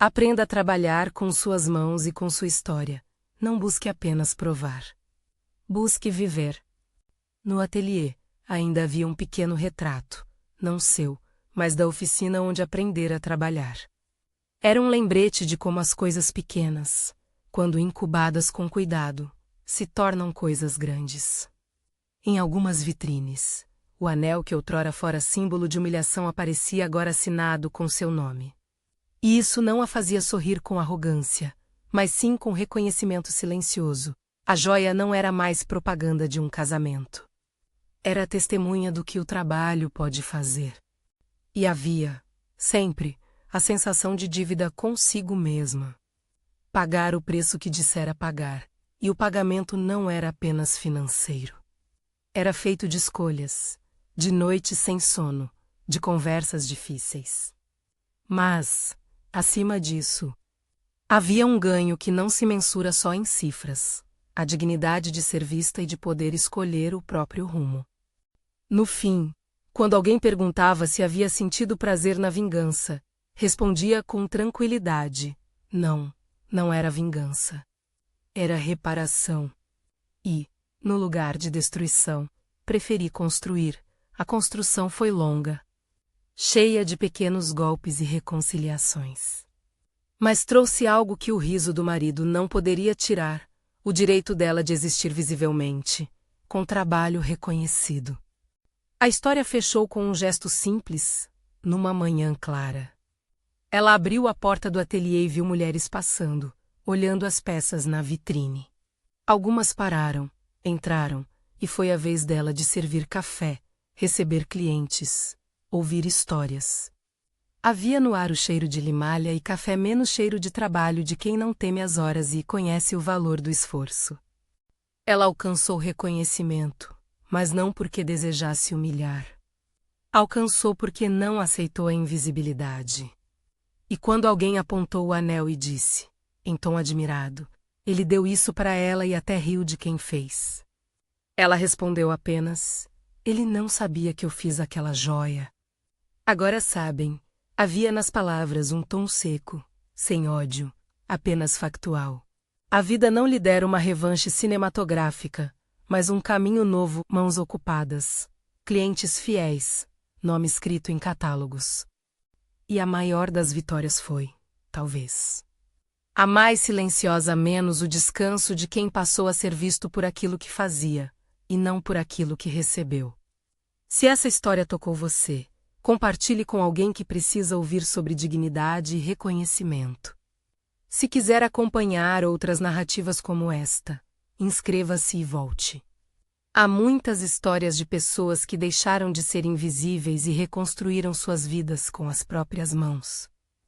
Aprenda a trabalhar com suas mãos e com sua história. Não busque apenas provar. Busque viver. No ateliê, ainda havia um pequeno retrato, não seu, mas da oficina onde aprendera a trabalhar. Era um lembrete de como as coisas pequenas, quando incubadas com cuidado, se tornam coisas grandes. Em algumas vitrines, o anel que outrora fora símbolo de humilhação aparecia agora assinado com seu nome. E isso não a fazia sorrir com arrogância, mas sim com reconhecimento silencioso. A joia não era mais propaganda de um casamento. Era testemunha do que o trabalho pode fazer. E havia, sempre, a sensação de dívida consigo mesma. Pagar o preço que dissera pagar, e o pagamento não era apenas financeiro. Era feito de escolhas, de noites sem sono, de conversas difíceis. Mas, acima disso, havia um ganho que não se mensura só em cifras, a dignidade de ser vista e de poder escolher o próprio rumo. No fim, quando alguém perguntava se havia sentido prazer na vingança, respondia com tranquilidade: não, não era vingança. Era reparação. E, no lugar de destruição, preferi construir. A construção foi longa, cheia de pequenos golpes e reconciliações. Mas trouxe algo que o riso do marido não poderia tirar, o direito dela de existir visivelmente, com trabalho reconhecido. A história fechou com um gesto simples, numa manhã clara. Ela abriu a porta do ateliê e viu mulheres passando, olhando as peças na vitrine. Algumas pararam, entraram, e foi a vez dela de servir café, receber clientes, ouvir histórias. Havia no ar o cheiro de limalha e café menos cheiro de trabalho de quem não teme as horas e conhece o valor do esforço. Ela alcançou reconhecimento, mas não porque desejasse humilhar. Alcançou porque não aceitou a invisibilidade. E quando alguém apontou o anel e disse, em tom admirado, ele deu isso para ela e até riu de quem fez. Ela respondeu apenas, ele não sabia que eu fiz aquela joia. Agora sabem. Havia nas palavras um tom seco, sem ódio, apenas factual. A vida não lhe dera uma revanche cinematográfica, mas um caminho novo, mãos ocupadas, clientes fiéis, nome escrito em catálogos. E a maior das vitórias foi, talvez, a mais silenciosa menos o descanso de quem passou a ser visto por aquilo que fazia, e não por aquilo que recebeu. Se essa história tocou você, compartilhe com alguém que precisa ouvir sobre dignidade e reconhecimento. Se quiser acompanhar outras narrativas como esta, inscreva-se e volte. Há muitas histórias de pessoas que deixaram de ser invisíveis e reconstruíram suas vidas com as próprias mãos.